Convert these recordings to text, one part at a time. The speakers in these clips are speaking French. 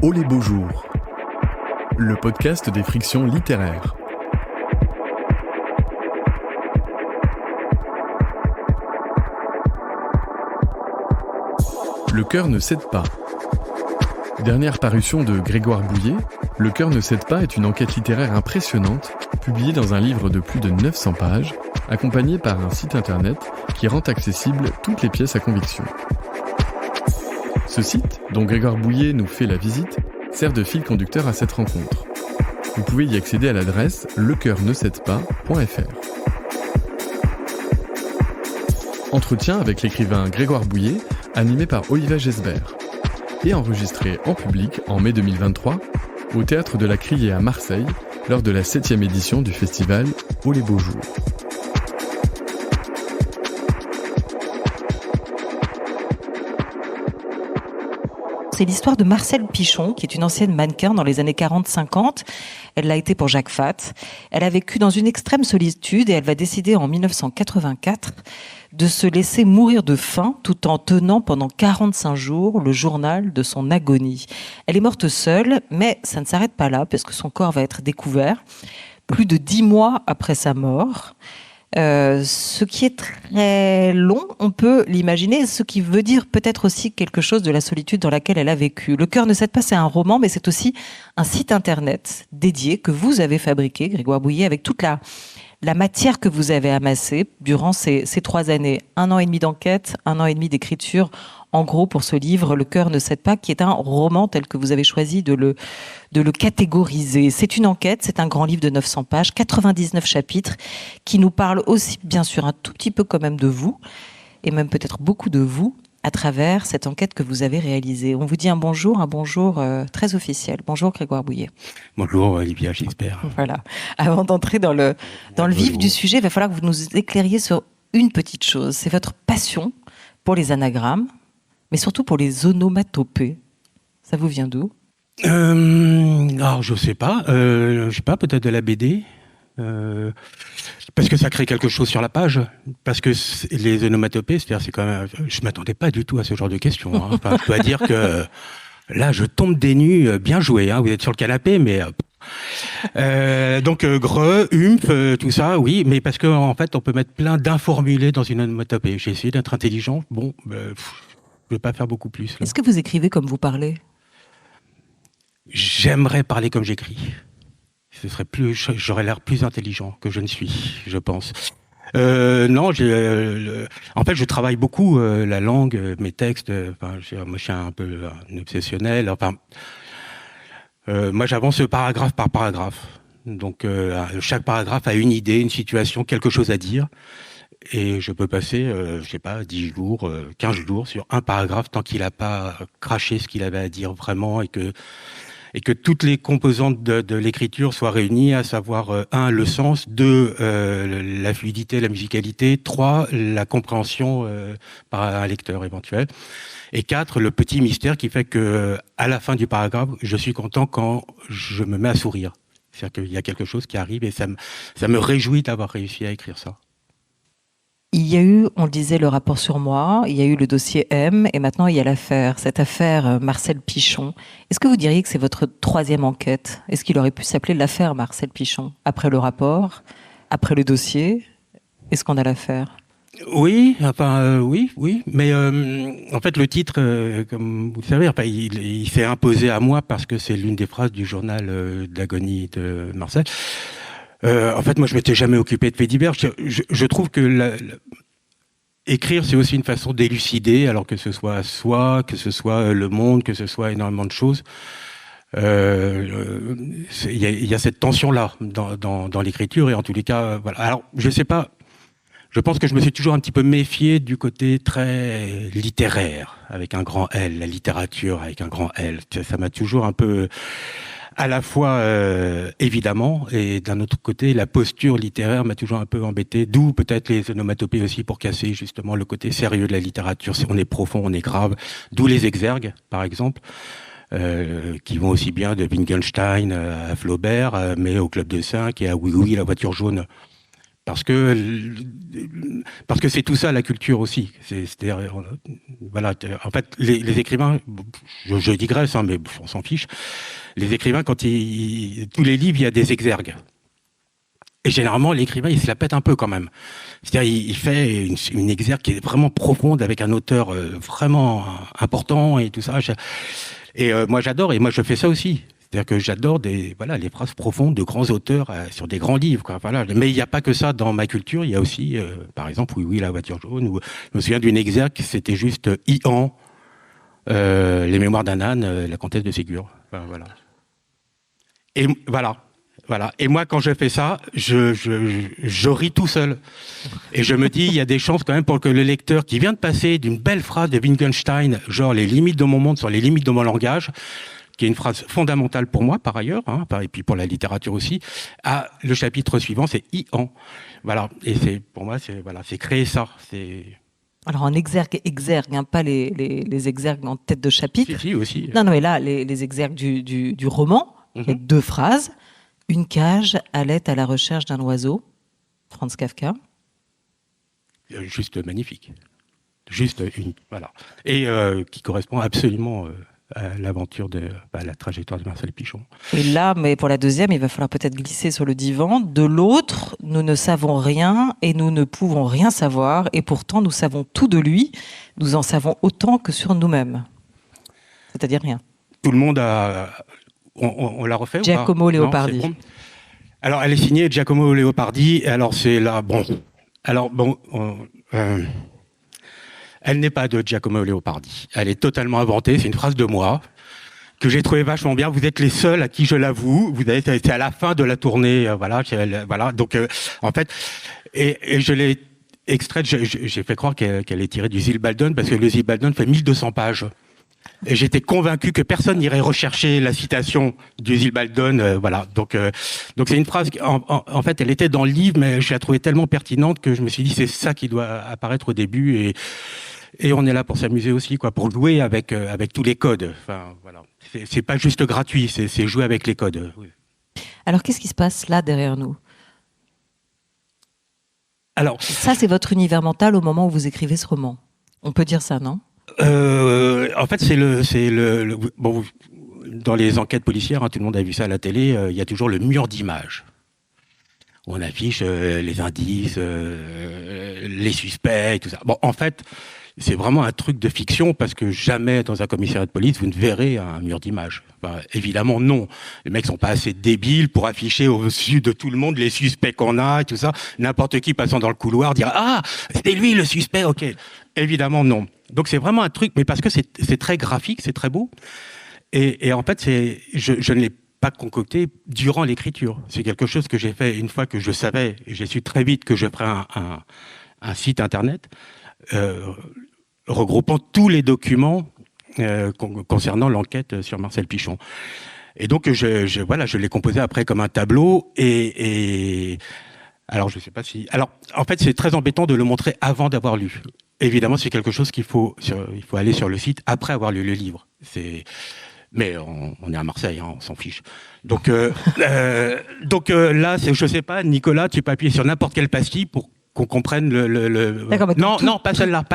Oh les beaux jours, le podcast des frictions littéraires. Le cœur ne cède pas. Dernière parution de Grégoire Bouillet, Le cœur ne cède pas est une enquête littéraire impressionnante, publiée dans un livre de plus de 900 pages, accompagnée par un site internet qui rend accessibles toutes les pièces à conviction. Ce site, dont Grégoire Bouillet nous fait la visite, sert de fil conducteur à cette rencontre. Vous pouvez y accéder à l'adresse lecoeurnecèdepas.fr. Entretien avec l'écrivain Grégoire Bouillet, animé par Olivier Gesbert, et enregistré en public en mai 2023 au Théâtre de la Criée à Marseille lors de la 7e édition du festival Oh les beaux jours. C'est l'histoire de Marcelle Pichon, qui est une ancienne mannequin dans les années 40-50. Elle l'a été pour Jacques Fath. Elle a vécu dans une extrême solitude et elle va décider en 1984 de se laisser mourir de faim tout en tenant pendant 45 jours le journal de son agonie. Elle est morte seule, mais ça ne s'arrête pas là parce que son corps va être découvert plus de 10 mois après sa mort. Ce qui est très long, on peut l'imaginer, ce qui veut dire peut-être aussi quelque chose de la solitude dans laquelle elle a vécu. Le cœur ne cède pas, c'est un roman, mais c'est aussi un site internet dédié que vous avez fabriqué, Grégoire Bouillet, avec toute la matière que vous avez amassée durant ces 3 années. 1 an et demi d'enquête, 1 an et demi d'écriture, en gros, pour ce livre, Le cœur ne cède pas, qui est un roman tel que vous avez choisi de le catégoriser. C'est une enquête, c'est un grand livre de 900 pages, 99 chapitres, qui nous parle aussi, bien sûr, un tout petit peu quand même de vous, et même peut-être beaucoup de vous, à travers cette enquête que vous avez réalisée. On vous dit un bonjour très officiel. Bonjour Grégoire Bouillet. Bonjour Olivia, j'espère. Voilà. Avant d'entrer dans le vif du sujet, il va falloir que vous nous éclairiez sur une petite chose. C'est votre passion pour les anagrammes, mais surtout pour les onomatopées. Ça vous vient d'où ? Alors, je sais pas, peut-être de la BD. Parce que ça crée quelque chose sur la page. Parce que les onomatopées, c'est-à-dire, c'est quand même. Je m'attendais pas du tout à ce genre de questions. Hein. Enfin, je dois dire que là, je tombe des nues. Bien joué. Hein. Vous êtes sur le canapé, mais. Donc greu, humph, tout ça, oui, mais parce que en fait, on peut mettre plein d'informulés dans une onomatopée. J'ai essayé d'être intelligent. Bon, je vais pas faire beaucoup plus. Là. Est-ce que vous écrivez comme vous parlez ? J'aimerais parler comme j'écris. J'aurais l'air plus intelligent que je ne suis, je pense. Non, en fait, je travaille beaucoup la langue, mes textes. Moi, je suis un peu un obsessionnel. Enfin, moi, j'avance paragraphe par paragraphe. Donc, chaque paragraphe a une idée, une situation, quelque chose à dire. Et je peux passer, 10 jours, 15 jours sur un paragraphe tant qu'il n'a pas craché ce qu'il avait à dire vraiment et que toutes les composantes de l'écriture soient réunies, à savoir 1, le sens, 2, la fluidité, la musicalité, 3, la compréhension par un lecteur éventuel, et 4, le petit mystère qui fait que à la fin du paragraphe, je suis content quand je me mets à sourire. C'est-à-dire qu'il y a quelque chose qui arrive et ça me réjouit d'avoir réussi à écrire ça. Il y a eu, on le disait, le rapport sur moi, il y a eu le dossier M, et maintenant il y a l'affaire, cette affaire Marcelle Pichon. Est-ce que vous diriez que c'est votre 3e enquête ? Est-ce qu'il aurait pu s'appeler l'affaire Marcelle Pichon ? Après le rapport, après le dossier, est-ce qu'on a l'affaire ? Oui, oui, mais en fait le titre, comme vous le savez, il s'est imposé à moi parce que c'est l'une des phrases du journal d'agonie de Marcel. En fait, moi, je m'étais jamais occupé de faits divers. Je trouve que écrire, c'est aussi une façon d'élucider, alors que ce soit soi, que ce soit le monde, que ce soit énormément de choses. Il y a cette tension-là dans l'écriture, et en tous les cas, voilà. Alors, je sais pas. Je pense que je me suis toujours un petit peu méfié du côté très littéraire, avec un grand L, la littérature avec un grand L. Ça m'a toujours un peu, à la fois évidemment, et d'un autre côté, la posture littéraire m'a toujours un peu embêté. D'où peut-être les onomatopées aussi pour casser justement le côté sérieux de la littérature. On est profond, on est grave. D'où les exergues, par exemple. Qui vont aussi bien de Wittgenstein à Flaubert, mais au Club de 5 et à Oui Oui, la voiture jaune. parce que c'est tout ça la culture aussi. C'est-à-dire, voilà, en fait, les écrivains, je digresse, hein, mais on s'en fiche. Les écrivains, tous les livres, il y a des exergues. Et généralement, l'écrivain, il se la pète un peu quand même. C'est-à-dire, il fait une exergue qui est vraiment profonde avec un auteur vraiment important et tout ça. Et moi, j'adore, et moi, je fais ça aussi. C'est-à-dire que j'adore les phrases profondes de grands auteurs sur des grands livres, quoi. Voilà. Mais il n'y a pas que ça dans ma culture. Il y a aussi, par exemple, Oui, la voiture jaune. Ou, je me souviens d'une exergue, c'était juste Ian, Les mémoires d'un âne, la comtesse de Ségur. Enfin, voilà. Et voilà. Voilà. Et moi, quand je fais ça, je ris tout seul. Et je me dis, il y a des chances quand même pour que le lecteur qui vient de passer d'une belle phrase de Wittgenstein, genre les limites de mon monde sur les limites de mon langage, qui est une phrase fondamentale pour moi, par ailleurs, hein, et puis pour la littérature aussi, à le chapitre suivant, c'est Ian. Voilà. Et pour moi, c'est créer ça. Alors en exergue, hein, pas les exergues en tête de chapitre. Si, aussi. Non, mais là, les exergues du roman, il y a 2 phrases. Une cage allait à la recherche d'un oiseau, Franz Kafka. Juste magnifique. Juste voilà. Et qui correspond absolument à l'aventure à la trajectoire de Marcel Pichon. Et là, mais pour la deuxième, il va falloir peut-être glisser sur le divan. De l'autre, nous ne savons rien et nous ne pouvons rien savoir. Et pourtant, nous savons tout de lui. Nous en savons autant que sur nous-mêmes. C'est-à-dire rien. Tout le monde a... On l'a refait Giacomo ou pas? Leopardi. Non, bon. Alors, elle est signée Giacomo Leopardi. Alors, c'est là... Bon... Alors, bon... elle n'est pas de Giacomo Leopardi. Elle est totalement inventée. C'est une phrase de moi que j'ai trouvé vachement bien. Vous êtes les seuls à qui je l'avoue. Vous avez été à la fin de la tournée. Voilà. Donc, en fait... Et je l'ai extraite... J'ai fait croire qu'elle est tirée du Zilbaldon parce que le Zilbaldon fait 1200 pages. Et j'étais convaincu que personne n'irait rechercher la citation du Zilbaldon, voilà. Donc c'est une phrase qui, en fait, elle était dans le livre, mais je la trouvais tellement pertinente que je me suis dit c'est ça qui doit apparaître au début et on est là pour s'amuser aussi, quoi, pour jouer avec tous les codes. Enfin, voilà. C'est pas juste gratuit, c'est jouer avec les codes. Oui. Alors qu'est-ce qui se passe là derrière nous? Alors ça, c'est votre univers mental au moment où vous écrivez ce roman. On peut dire ça, non? En fait, bon, dans les enquêtes policières, hein, tout le monde a vu ça à la télé, il y a toujours le mur d'images. On affiche les indices, les suspects, et tout ça. Bon, en fait, c'est vraiment un truc de fiction parce que jamais dans un commissariat de police vous ne verrez un mur d'images. Enfin, évidemment, non. Les mecs sont pas assez débiles pour afficher au-dessus de tout le monde les suspects qu'on a et tout ça. N'importe qui passant dans le couloir dira ah, c'était lui le suspect, ok. Évidemment, non. Donc c'est vraiment un truc, mais parce que c'est très graphique, c'est très beau. Et en fait, je ne l'ai pas concocté durant l'écriture. C'est quelque chose que j'ai fait une fois que je savais, et j'ai su très vite que je ferais un site internet regroupant tous les documents concernant l'enquête sur Marcel Pichon. Et donc je l'ai composé après comme un tableau et alors je sais pas si... Alors en fait c'est très embêtant de le montrer avant d'avoir lu. Évidemment c'est quelque chose il faut aller sur le site après avoir lu le livre. Mais on est à Marseille, hein, on s'en fiche. Donc là, je sais pas, Nicolas, tu peux appuyer sur n'importe quelle pastille pour qu'on comprenne le... Non, pas celle-là.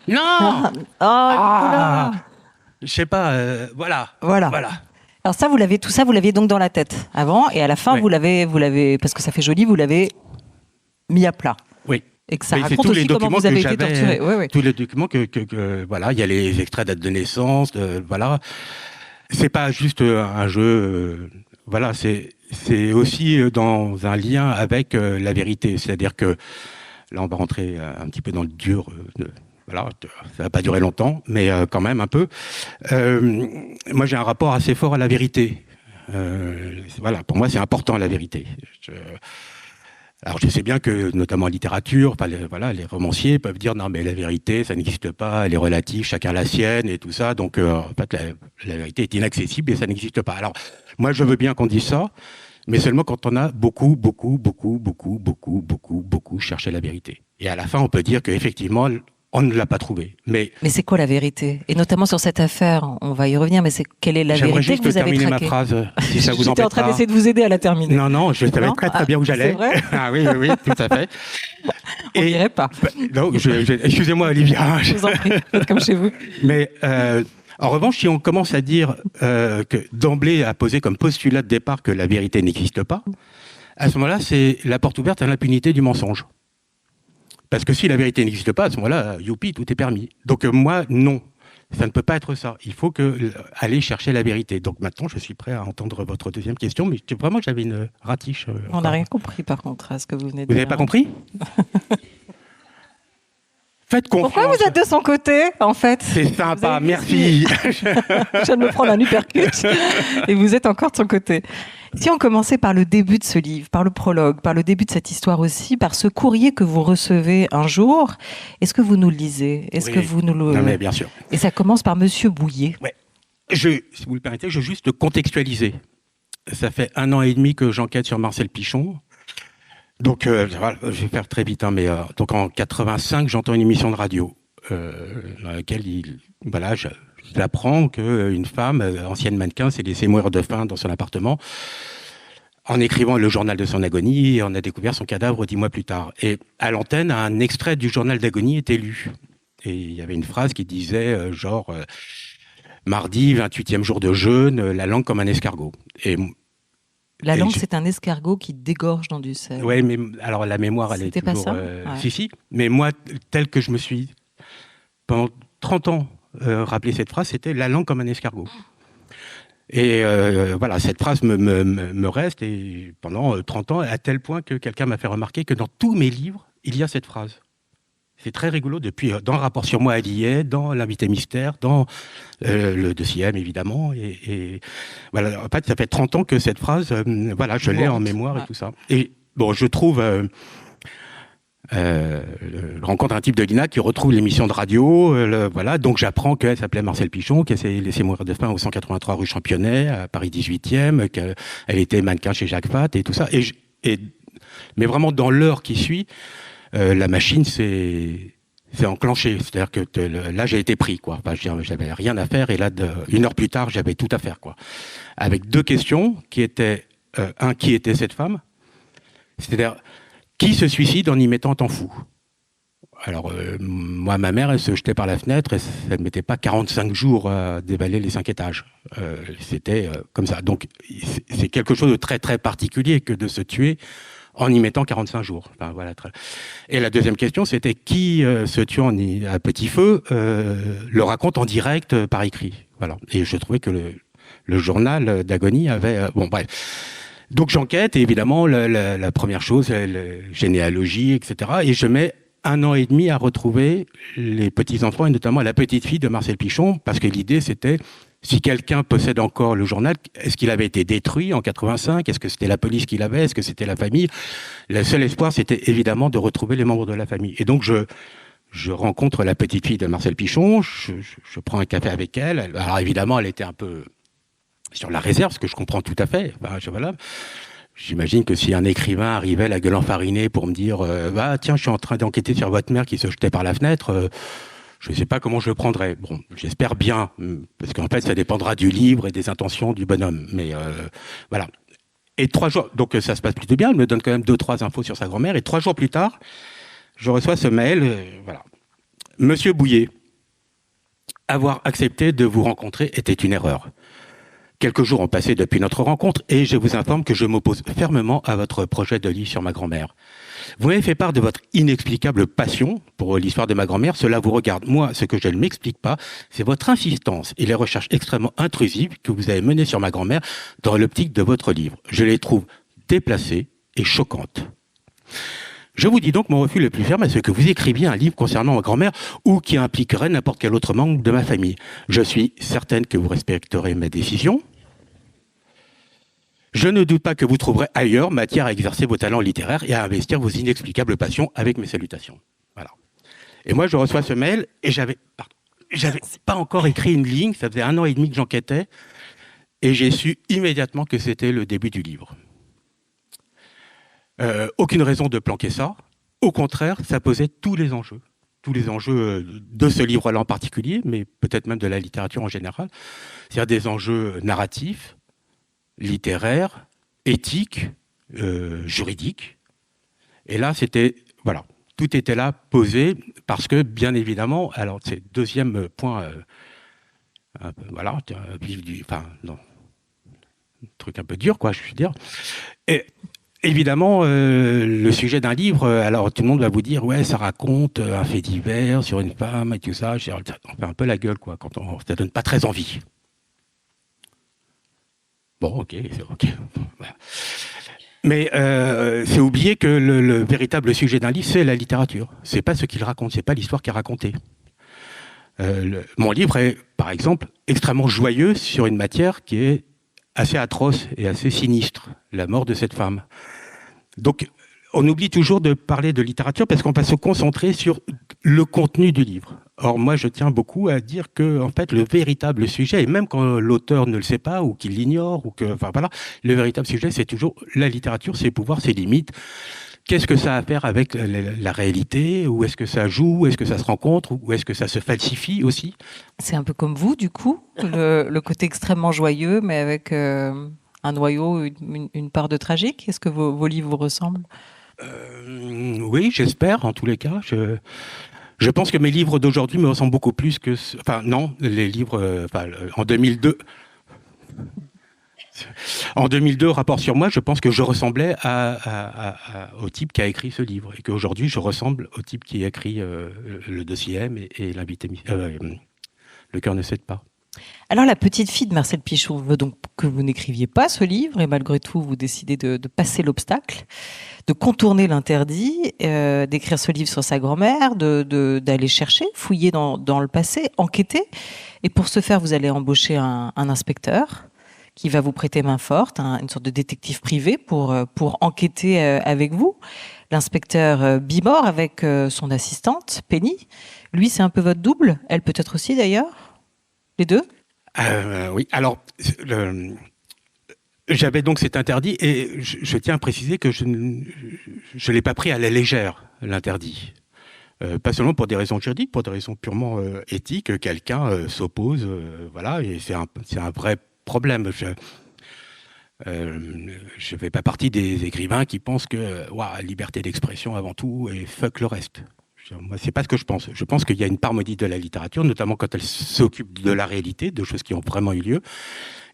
Non. Oh, je sais pas, voilà. Alors ça, tout ça, vous l'aviez donc dans la tête avant, et à la fin, oui. vous l'avez, parce que ça fait joli, vous l'avez mis à plat. Oui. Et que ça raconte aussi comment vous avez été torturé. Oui. Tous les documents voilà, il y a les extraits date de naissance, voilà. C'est pas juste un jeu, voilà, c'est aussi dans un lien avec la vérité. C'est-à-dire que là, on va rentrer un petit peu dans le dur. Voilà, ça va pas durer longtemps, mais quand même un peu. Moi, j'ai un rapport assez fort à la vérité. Voilà, pour moi, c'est important la vérité. Alors je sais bien que, notamment en littérature, les romanciers peuvent dire non mais la vérité, ça n'existe pas, elle est relative, chacun la sienne et tout ça. Donc en fait la vérité est inaccessible et ça n'existe pas. Alors moi je veux bien qu'on dise ça, mais seulement quand on a beaucoup cherché la vérité. Et à la fin on peut dire qu'effectivement On ne l'a pas trouvé. Mais c'est quoi la vérité? Et notamment sur cette affaire, on va y revenir, mais quelle est la vérité que vous avez traquée? J'aimerais juste terminer ma phrase, si ça vous embête pas. J'étais en train d'essayer de vous aider à la terminer. Non, je savais très bien où j'allais. C'est vrai? Ah oui, tout à fait. On dirait pas. Non, excusez-moi, Olivia. Je vous en prie, faites comme chez vous. Mais en revanche, si on commence à dire que d'emblée à poser comme postulat de départ que la vérité n'existe pas, à ce moment-là, c'est la porte ouverte à l'impunité du mensonge. Parce que si la vérité n'existe pas, à ce moment-là, youpi, tout est permis. Donc moi, non. Ça ne peut pas être ça. Il faut aller chercher la vérité. Donc maintenant, je suis prêt à entendre votre deuxième question, mais vraiment, j'avais une ratiche. On n'a rien compris, par contre, à ce que vous venez de dire. Vous n'avez pas compris? Faites confiance. Pourquoi vous êtes de son côté, en fait? C'est sympa, merci. Je viens de me prendre un uppercut et vous êtes encore de son côté. Si on commençait par le début de ce livre, par le prologue, par le début de cette histoire aussi, par ce courrier que vous recevez un jour, est-ce que vous nous le lisez? Est-ce que vous nous le... Non, mais bien sûr. Et ça commence par Monsieur Bouillet. Ouais. Si vous le permettez, je veux juste contextualiser. Ça fait 1 an et demi que j'enquête sur Marcel Pichon. Donc, voilà, je vais faire très vite, mais donc en 85, j'entends une émission de radio dans laquelle j'apprends qu'une femme, ancienne mannequin, s'est laissée mourir de faim dans son appartement en écrivant le journal de son agonie, et on a découvert son cadavre 10 mois plus tard. Et à l'antenne, un extrait du journal d'agonie était lu. Et il y avait une phrase qui disait mardi, 28e jour de jeûne, la langue comme un escargot. La langue, c'est un escargot qui dégorge dans du sel. Oui, mais alors la mémoire, elle est toujours... C'était pas ça? Si. Mais moi, tel que je me suis, pendant 30 ans, rappelé cette phrase, c'était la langue comme un escargot. Et voilà, cette phrase me reste, et pendant 30 ans, à tel point que quelqu'un m'a fait remarquer que dans tous mes livres, il y a cette phrase. C'est très rigolo, depuis dans le rapport sur moi à l'IA, dans l'invité mystère, dans le dossier M, évidemment. Et voilà, en fait, ça fait 30 ans que cette phrase, je l'ai en mémoire et tout ça. Et bon, je trouve... rencontre un type de l'INA qui retrouve l'émission de radio, donc j'apprends qu'elle s'appelait Marcel Pichon, qu'elle s'est laissée mourir de faim au 183 rue Championnet, à Paris 18e, qu'elle était mannequin chez Jacques Fath et tout ça. Mais vraiment, dans l'heure qui suit, la machine s'est enclenchée. C'est-à-dire que là, j'ai été pris, quoi. Enfin, j'avais rien à faire, et là, 1 heure plus tard, j'avais tout à faire, quoi. Avec 2 questions qui étaient, qui était cette femme? C'est-à-dire, qui se suicide en y mettant un temps fou? Alors, moi, ma mère, elle se jetait par la fenêtre, et ça ne mettait pas 45 jours à dévaler les 5 étages. C'était comme ça. Donc, c'est quelque chose de très, très particulier que de se tuer en y mettant 45 jours. Enfin, voilà. Et la deuxième question, c'était qui se tue à petit feu le raconte en direct par écrit. Voilà. Et je trouvais que le journal d'agonie avait... bon, bref. Donc j'enquête, et évidemment, la première chose, généalogie, etc. Et je mets 1 an et demi à retrouver les petits-enfants, et notamment la petite fille de Marcel Pichon, parce que l'idée, c'était, si quelqu'un possède encore le journal, est-ce qu'il avait été détruit en 85? Est-ce que c'était la police qui l'avait? Est-ce que c'était la famille? Le seul espoir, c'était évidemment de retrouver les membres de la famille. Et donc, je rencontre la petite fille de Marcel Pichon, je prends un café avec elle. Alors évidemment, elle était un peu sur la réserve, ce que je comprends tout à fait. Enfin, voilà. J'imagine que si un écrivain arrivait la gueule enfarinée pour me dire tiens, je suis en train d'enquêter sur votre mère qui se jetait par la fenêtre, je ne sais pas comment je le prendrais. Bon, j'espère bien, parce qu'en fait, ça dépendra du livre et des intentions du bonhomme. Mais voilà. Et 3 jours, donc ça se passe plutôt bien, elle me donne quand même 2-3 infos sur sa grand-mère, et 3 jours plus tard, je reçois ce mail, voilà. Monsieur Bouillet, avoir accepté de vous rencontrer était une erreur. Quelques jours ont passé depuis notre rencontre, et je vous informe que je m'oppose fermement à votre projet de livre sur ma grand-mère. Vous m'avez fait part de votre inexplicable passion pour l'histoire de ma grand-mère. Cela vous regarde. Moi, ce que je ne m'explique pas, c'est votre insistance et les recherches extrêmement intrusives que vous avez menées sur ma grand-mère dans l'optique de votre livre. Je les trouve déplacées et choquantes. Je vous dis donc mon refus le plus ferme à ce que vous écriviez un livre concernant ma grand-mère ou qui impliquerait n'importe quel autre membre de ma famille. Je suis certaine que vous respecterez mes décisions. Je ne doute pas que vous trouverez ailleurs matière à exercer vos talents littéraires et à investir vos inexplicables passions avec mes salutations. Voilà. Et moi, je reçois ce mail et j'avais pas encore écrit une ligne. Ça faisait 1 an et demi que j'enquêtais et j'ai su immédiatement que c'était le début du livre. Aucune raison de planquer ça. Au contraire, ça posait tous les enjeux. tous les enjeux de ce livre-là en particulier, mais peut-être même de la littérature en général, c'est-à-dire des enjeux narratifs, littéraires, éthiques, juridiques. Et là, voilà, tout était là posé parce que, bien évidemment, alors c'est deuxième point, voilà, non, truc un peu dur, quoi, je veux dire. Et évidemment, le sujet d'un livre, alors tout le monde va vous dire, ouais, ça raconte un fait divers sur une femme et tout ça. On fait un peu la gueule, quoi, ça donne pas très envie. Bon, ok, c'est ok. Voilà. Mais c'est oublier que le véritable sujet d'un livre, c'est la littérature. C'est pas ce qu'il raconte, c'est pas l'histoire qui est racontée. Mon livre est, par exemple, extrêmement joyeux sur une matière qui est assez atroce et assez sinistre, la mort de cette femme. Donc, on oublie toujours de parler de littérature parce qu'on va se concentrer sur le contenu du livre. Or, moi, je tiens beaucoup à dire que, en fait, le véritable sujet, et même quand l'auteur ne le sait pas ou qu'il l'ignore, enfin voilà, le véritable sujet, c'est toujours la littérature, ses pouvoirs, ses limites. Qu'est-ce que ça a à faire avec la réalité? Où est-ce que ça joue? Où est-ce que ça se rencontre? Où est-ce que ça se falsifie aussi? C'est un peu comme vous, du coup, le côté extrêmement joyeux, mais avec un noyau, une part de tragique. Est-ce que vos livres vous ressemblent? Oui, j'espère, en tous les cas. Je pense que mes livres d'aujourd'hui me ressemblent beaucoup plus que... Enfin, non, les livres... en 2002... En 2002, rapport sur moi, je pense que je ressemblais au type qui a écrit ce livre. Et qu'aujourd'hui, je ressemble au type qui a écrit le dossier M et l'invité... Le cœur ne cède pas. Alors, la petite fille de Marcel Pichon veut donc que vous n'écriviez pas ce livre, et malgré tout, vous décidez de passer l'obstacle, de contourner l'interdit, d'écrire ce livre sur sa grand-mère, d'aller chercher, fouiller dans le passé, enquêter. Et pour ce faire, vous allez embaucher un inspecteur qui va vous prêter main forte, une sorte de détective privé pour enquêter avec vous. L'inspecteur Bimor avec son assistante, Penny. Lui, c'est un peu votre double. Elle peut-être aussi, d'ailleurs. Les deux? Oui, alors, j'avais donc cet interdit et je tiens à préciser que je ne l'ai pas pris à la légère, l'interdit. Pas seulement pour des raisons juridiques, pour des raisons purement éthiques. Quelqu'un s'oppose, voilà, et c'est un vrai problème. Je ne fais pas partie des écrivains qui pensent que liberté d'expression avant tout et fuck le reste. Moi, c'est pas ce que je pense. Je pense qu'il y a une part maudite de la littérature, notamment quand elle s'occupe de la réalité, de choses qui ont vraiment eu lieu,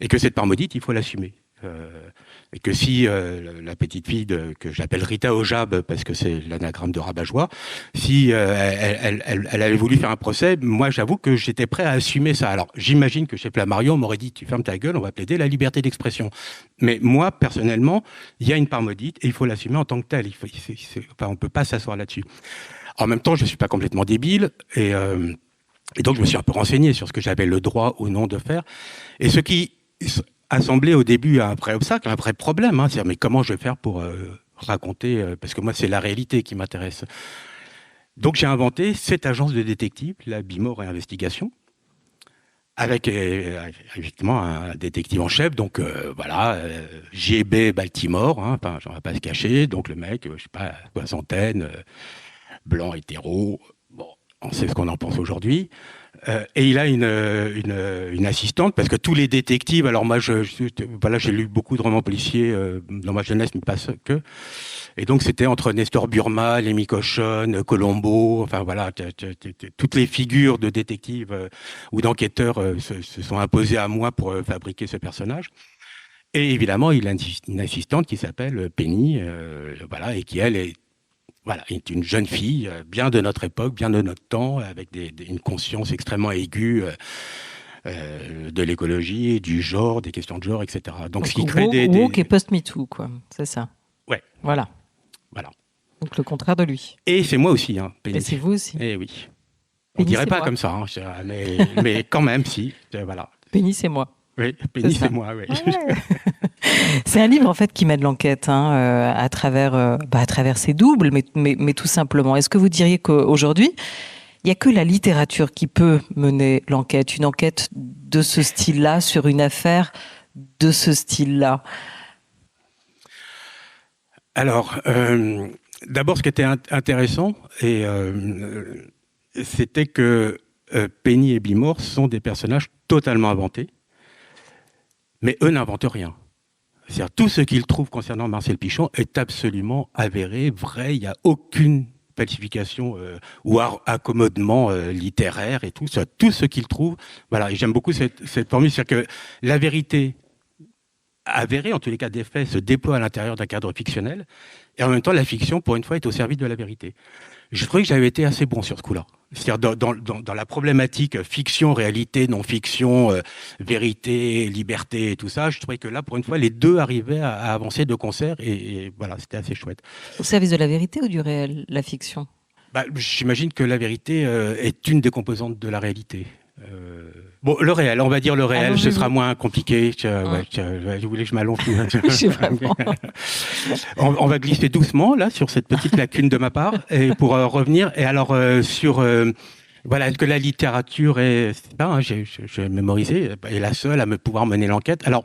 et que cette part maudite, il faut l'assumer. Et que si la petite fille que j'appelle Rita Ojab, parce que c'est l'anagramme de rabat-joie, si elle avait voulu faire un procès, moi j'avoue que j'étais prêt à assumer ça. Alors j'imagine que chez Flammarion, on m'aurait dit tu fermes ta gueule, on va plaider la liberté d'expression. Mais moi personnellement, il y a une part maudite et il faut l'assumer en tant que telle. On ne peut pas s'asseoir là-dessus. En même temps, je ne suis pas complètement débile et donc je me suis un peu renseigné sur ce que j'avais le droit ou non de faire. Et ce qui a semblé au début un vrai obstacle, un vrai problème. C'est-à-dire, mais comment je vais faire pour raconter parce que moi, c'est la réalité qui m'intéresse. Donc j'ai inventé cette agence de détectives, la Bimor et Investigation, avec effectivement un détective en chef, donc voilà, JB Baltimore, enfin, j'en vais pas se cacher, donc le mec, je sais pas, soixantaine, blanc, hétéro, bon, on sait ce qu'on en pense aujourd'hui. Et il a une assistante, parce que tous les détectives, alors moi, voilà, j'ai lu beaucoup de romans policiers dans ma jeunesse, mais pas que. Et donc, c'était entre Nestor Burma, Lémi Cochonne, Colombo, enfin voilà, toutes les figures de détectives ou d'enquêteurs se sont imposées à moi pour fabriquer ce personnage. Et évidemment, il a une assistante qui s'appelle Penny, voilà, et qui, elle, est une jeune fille, bien de notre époque, bien de notre temps, avec une conscience extrêmement aiguë de l'écologie, du genre, des questions de genre, etc. Donc, ce qui crée woke et post-MeToo, quoi. C'est ça. Ouais. Voilà. Donc, le contraire de lui. Et c'est moi aussi, Penny. Et c'est vous aussi. Eh oui. On Penny, dirait pas moi. comme ça, mais quand même, si. Voilà. Penny, c'est moi. Oui, Penny, c'est moi, oui. Ouais. C'est un livre en fait qui mène l'enquête à travers ses doubles, mais tout simplement. Est-ce que vous diriez qu'aujourd'hui, il n'y a que la littérature qui peut mener l'enquête, une enquête de ce style-là sur une affaire de ce style-là? Alors, d'abord, ce qui était intéressant, et c'était que Penny et Bimour sont des personnages totalement inventés, mais eux n'inventent rien. C'est-à-dire tout ce qu'ils trouvent concernant Marcel Pichon est absolument avéré, vrai, il n'y a aucune falsification ou accommodement littéraire et tout ça. Tout ce qu'ils trouvent, voilà, et j'aime beaucoup cette formule, c'est-à-dire que la vérité avérée, en tous les cas des faits, se déploie à l'intérieur d'un cadre fictionnel, et en même temps la fiction, pour une fois, est au service de la vérité. Je trouvais que j'avais été assez bon sur ce coup-là. C'est-à-dire dans la problématique fiction, réalité, non-fiction, vérité, liberté et tout ça, je trouvais que là, pour une fois, les deux arrivaient à avancer de concert et voilà, c'était assez chouette. Au service de la vérité ou du réel, la fiction ? J'imagine que la vérité est une des composantes de la réalité. Bon, le réel, on va dire le réel, ce sera moins compliqué. Je voulais que je m'allonge plus. On va glisser doucement là sur cette petite lacune de ma part et pour revenir. Et alors sur voilà, est-ce que la littérature est ça, hein, j'ai mémorisé, est la seule à me pouvoir mener l'enquête. Alors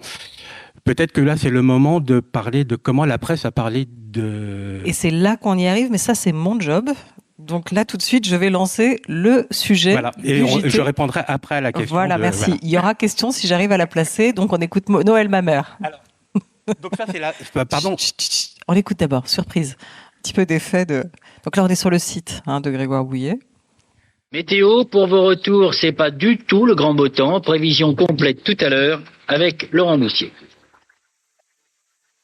peut-être que là c'est le moment de parler de comment la presse a parlé de. Et c'est là qu'on y arrive, mais ça c'est mon job. Donc là, tout de suite, je vais lancer le sujet. Voilà, et je répondrai après à la question. Voilà, merci. Voilà. Il y aura question si j'arrive à la placer. Donc on écoute Noël ma mère. Alors, donc ça, c'est là. Pardon. On l'écoute d'abord, surprise. Un petit peu d'effet de. Donc là, on est sur le site de Grégoire Bouillet. Météo, pour vos retours, c'est pas du tout le grand beau temps. Prévision complète tout à l'heure avec Laurent Moussier.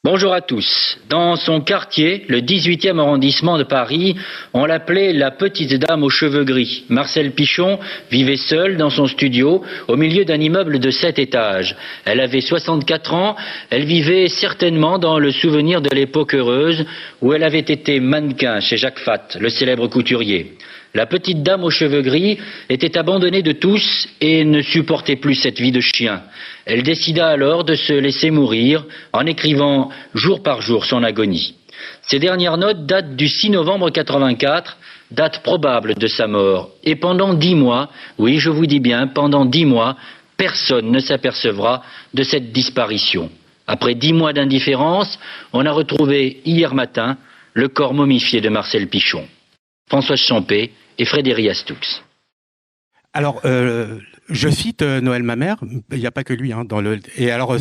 Bonjour à tous. Dans son quartier, le 18e arrondissement de Paris, on l'appelait la petite dame aux cheveux gris. Marcel Pichon vivait seule dans son studio, au milieu d'un immeuble de 7 étages. Elle avait 64 ans, elle vivait certainement dans le souvenir de l'époque heureuse où elle avait été mannequin chez Jacques Fath, le célèbre couturier. La petite dame aux cheveux gris était abandonnée de tous et ne supportait plus cette vie de chien. Elle décida alors de se laisser mourir en écrivant jour par jour son agonie. Ces dernières notes datent du 6 novembre 84, date probable de sa mort. Et pendant 10 mois, oui je vous dis bien, pendant 10 mois, personne ne s'apercevra de cette disparition. Après 10 mois d'indifférence, on a retrouvé hier matin le corps momifié de Marcel Pichon. Françoise Champé et Frédéric Astoux. Alors, je cite Noël ma mère, il n'y a pas que lui. Et alors,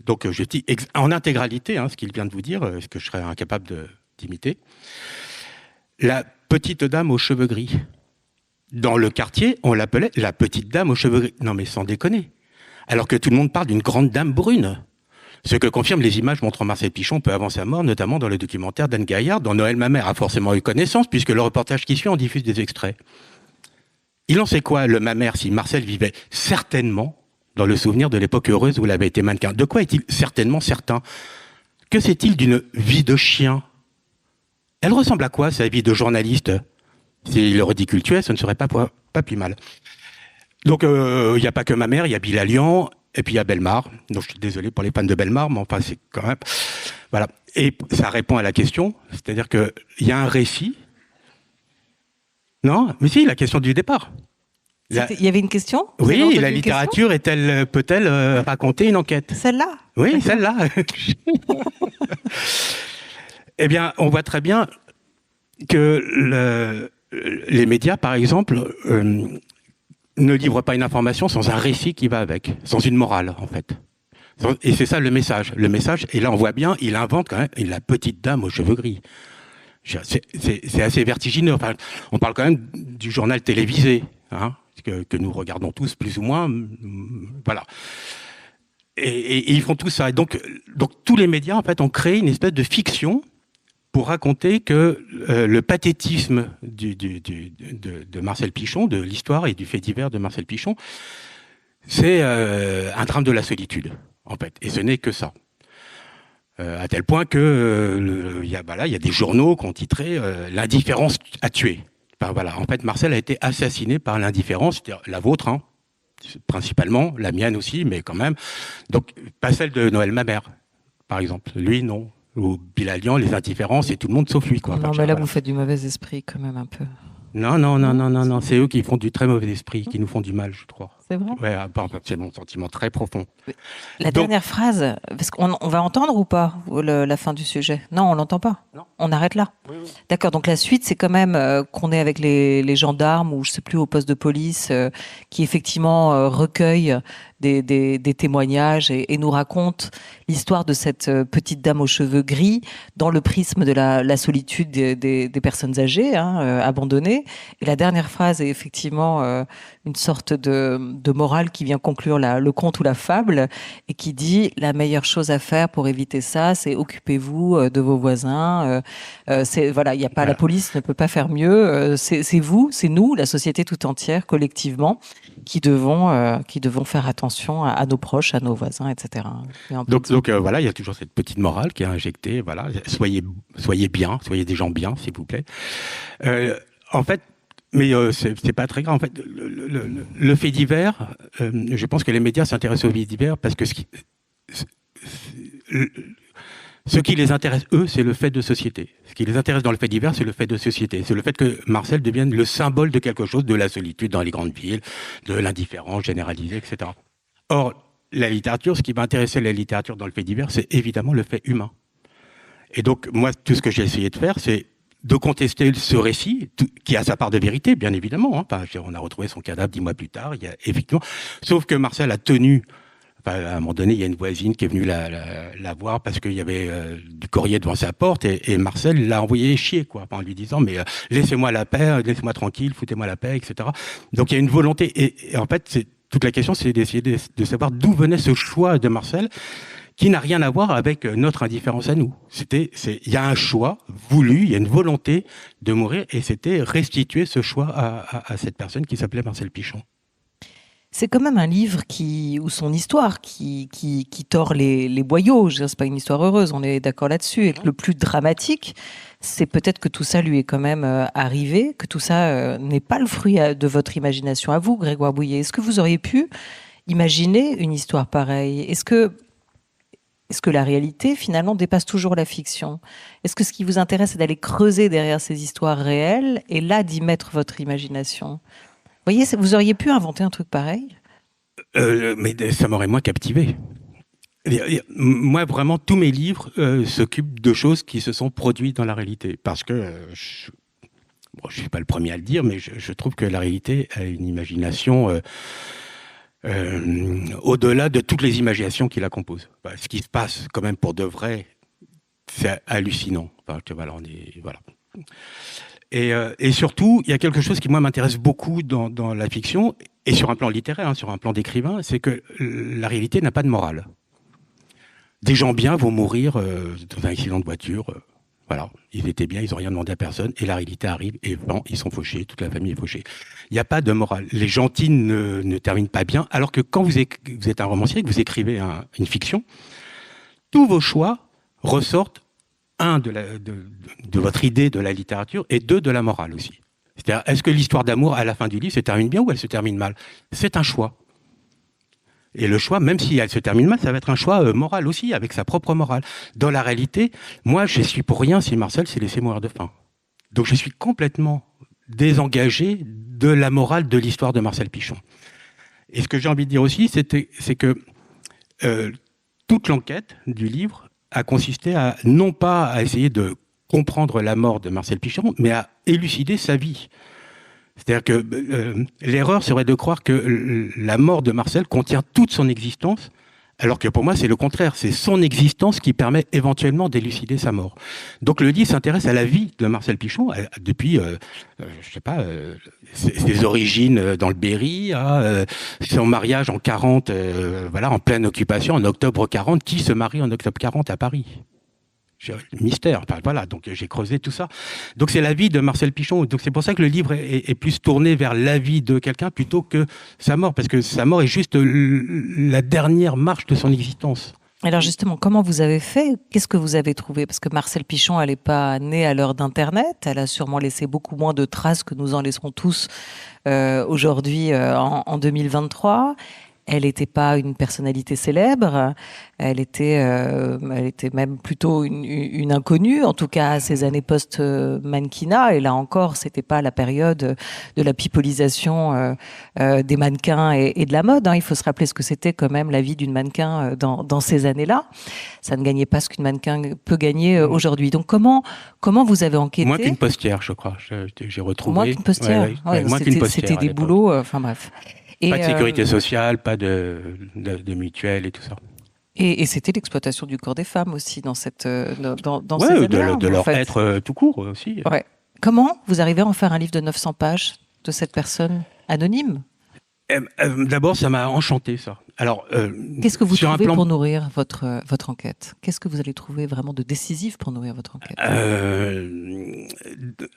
donc je dis en intégralité ce qu'il vient de vous dire, ce que je serais incapable d'imiter. La petite dame aux cheveux gris. Dans le quartier, on l'appelait la petite dame aux cheveux gris. Non mais sans déconner. Alors que tout le monde parle d'une grande dame brune. Ce que confirment les images montrant Marcel Pichon peu avant sa mort, notamment dans le documentaire d'Anne Gaillard, dont Noël ma mère a forcément eu connaissance, puisque le reportage qui suit en diffuse des extraits. Il en sait quoi, le ma mère, si Marcel vivait certainement dans le souvenir de l'époque heureuse où il avait été mannequin? De quoi est-il certainement certain? Que sait-il d'une vie de chien? Elle ressemble à quoi, sa vie de journaliste? S'il le ridiculait, ce ne serait pas plus mal. Donc, il n'y a pas que ma mère, il y a Bilalian, et puis il y a Bellemare. Donc je suis désolé pour les fans de Bellemare, mais enfin c'est quand même... Voilà. Et ça répond à la question, c'est-à-dire qu'il y a un récit. Non, mais si, la question du départ. Il y avait une question? Oui, la littérature peut-elle raconter une enquête? Celle-là? Oui, celle-là. Eh bien, on voit très bien que les médias, par exemple... ne livre pas une information sans un récit qui va avec, sans une morale, en fait. Et c'est ça le message. Le message, et là on voit bien, il invente quand même la petite dame aux cheveux gris. C'est assez vertigineux. Enfin, on parle quand même du journal télévisé, que nous regardons tous plus ou moins. Voilà. Et ils font tout ça. Et donc tous les médias, en fait, ont créé une espèce de fiction pour raconter que le pathétisme de Marcel Pichon, de l'histoire et du fait divers de Marcel Pichon, c'est un drame de la solitude, en fait. Et ce n'est que ça. À tel point que il y a des journaux qui ont titré l'indifférence a tué. Enfin, voilà. En fait, Marcel a été assassiné par l'indifférence, c'est-à-dire la vôtre, principalement, la mienne aussi, mais quand même. Donc, pas celle de Noël ma mère, par exemple. Lui, non. Ou Bilalian, les indifférences et tout le monde sauf lui, quoi. Non, mais là, vous faites du mauvais esprit quand même un peu. Non, c'est eux qui font du très mauvais esprit, qui nous font du mal, je crois. C'est vrai. Ouais, c'est mon sentiment très profond. La dernière phrase, parce qu'on va entendre ou pas la fin du sujet? Non, on l'entend pas. Non. On arrête là. Oui, oui. D'accord. Donc la suite, c'est quand même qu'on est avec les gendarmes ou je sais plus au poste de police qui effectivement recueillent des témoignages et nous racontent l'histoire de cette petite dame aux cheveux gris dans le prisme de la solitude des personnes âgées, abandonnées. Et la dernière phrase est effectivement une sorte de morale qui vient conclure le conte ou la fable et qui dit la meilleure chose à faire pour éviter ça, c'est occupez-vous de vos voisins. Voilà, il y a pas, la police ne peut pas faire mieux. C'est vous, c'est nous, la société tout entière, collectivement, qui devons faire attention à nos proches, à nos voisins, etc. Donc voilà, il y a toujours cette petite morale qui est injectée. Voilà, soyez bien, soyez des gens bien, s'il vous plaît. En fait. Mais c'est pas très grave. En fait, le fait divers, je pense que les médias s'intéressent aux faits divers parce que ce qui les intéresse, eux, c'est le fait de société. Ce qui les intéresse dans le fait divers, c'est le fait de société. C'est le fait que Marcel devienne le symbole de quelque chose, de la solitude dans les grandes villes, de l'indifférence généralisée, etc. Or, la littérature, ce qui m'intéressait la littérature dans le fait divers, c'est évidemment le fait humain. Et donc, moi, tout ce que j'ai essayé de faire, c'est de contester ce récit, qui a sa part de vérité, bien évidemment. Enfin, on a retrouvé son cadavre 10 mois plus tard, il y a effectivement. Sauf que Marcel a tenu. Enfin, à un moment donné, il y a une voisine qui est venue la voir parce qu'il y avait du courrier devant sa porte et Marcel l'a envoyé chier, quoi, en lui disant mais laissez-moi la paix, laissez-moi tranquille, foutez-moi la paix, etc. Donc il y a une volonté et en fait, toute la question, c'est d'essayer de savoir d'où venait ce choix de Marcel, qui n'a rien à voir avec notre indifférence à nous. Il y a un choix voulu, il y a une volonté de mourir, et c'était restituer ce choix à cette personne qui s'appelait Marcel Pichon. C'est quand même un livre ou son histoire qui tord les boyaux. C'est pas une histoire heureuse, on est d'accord là-dessus. Et que le plus dramatique, c'est peut-être que tout ça lui est quand même arrivé, que tout ça n'est pas le fruit de votre imagination à vous, Grégoire Bouillet. Est-ce que vous auriez pu imaginer une histoire pareille? Est-ce que la réalité, finalement, dépasse toujours la fiction? Est-ce que ce qui vous intéresse, c'est d'aller creuser derrière ces histoires réelles et là, d'y mettre votre imagination? Vous voyez, vous auriez pu inventer un truc pareil? Mais ça m'aurait moins captivé. Moi, vraiment, tous mes livres s'occupent de choses qui se sont produites dans la réalité. Parce que, je ne suis pas le premier à le dire, mais je trouve que la réalité a une imagination... au-delà de toutes les imaginations qui la composent. Enfin, ce qui se passe quand même pour de vrai, c'est hallucinant. Enfin, voilà, voilà. Et surtout, il y a quelque chose qui, moi, m'intéresse beaucoup dans la fiction, et sur un plan littéraire, sur un plan d'écrivain, c'est que la réalité n'a pas de morale. Des gens bien vont mourir dans un accident de voiture. Voilà, ils étaient bien, ils n'ont rien demandé à personne, et la réalité arrive, et bon, ils sont fauchés, toute la famille est fauchée. Il n'y a pas de morale. Les gentils ne terminent pas bien, alors que quand vous êtes un romancier, que vous écrivez une fiction, tous vos choix ressortent, un, de votre idée de la littérature, et deux, de la morale aussi. C'est-à-dire, est-ce que l'histoire d'amour, à la fin du livre, se termine bien ou elle se termine mal? C'est un choix. Et le choix, même si elle se termine mal, ça va être un choix moral aussi, avec sa propre morale. Dans la réalité, moi, je suis pour rien si Marcel s'est laissé mourir de faim. Donc je suis complètement désengagé de la morale de l'histoire de Marcel Pichon. Et ce que j'ai envie de dire aussi, c'est que toute l'enquête du livre a consisté non pas à essayer de comprendre la mort de Marcel Pichon, mais à élucider sa vie. C'est-à-dire que l'erreur serait de croire que la mort de Marcel contient toute son existence, alors que pour moi, c'est le contraire. C'est son existence qui permet éventuellement d'élucider sa mort. Donc le livre s'intéresse à la vie de Marcel Pichon, depuis, je sais pas, ses origines dans le Berry, à son mariage en 40, voilà, en pleine occupation, en octobre 40. Qui se marie en octobre 40 à Paris ? Mystère, enfin, voilà, donc j'ai creusé tout ça. Donc c'est la vie de Marcel Pichon, donc c'est pour ça que le livre est plus tourné vers la vie de quelqu'un plutôt que sa mort, parce que sa mort est juste la dernière marche de son existence. Alors justement, comment vous avez fait? Qu'est-ce que vous avez trouvé? Parce que Marcel Pichon, elle n'est pas née à l'heure d'Internet, elle a sûrement laissé beaucoup moins de traces que nous en laisserons tous aujourd'hui en 2023. Elle n'était pas une personnalité célèbre, elle était même plutôt une inconnue, en tout cas à ces années post-mannequinat. Et là encore, c'était pas la période de la pipolisation des mannequins et de la mode. Il faut se rappeler ce que c'était quand même la vie d'une mannequin dans ces années-là. Ça ne gagnait pas ce qu'une mannequin peut gagner aujourd'hui. Donc comment vous avez enquêté? Moins qu'une postière, je crois. J'ai retrouvé. Moins qu'une postière. Moins qu'une postière. C'était des boulots. Enfin bref. Pas de sécurité sociale, pas de mutuelle et tout ça. Et c'était l'exploitation du corps des femmes aussi dans cette dans ouais, ces années-là, de leur être tout court aussi. Ouais. Comment vous arrivez à en faire un livre de 900 pages de cette personne anonyme? D'abord, ça m'a enchanté, ça. Alors, qu'est-ce que vous trouvez pour nourrir votre enquête? Qu'est-ce que vous allez trouver vraiment de décisif pour nourrir votre enquête?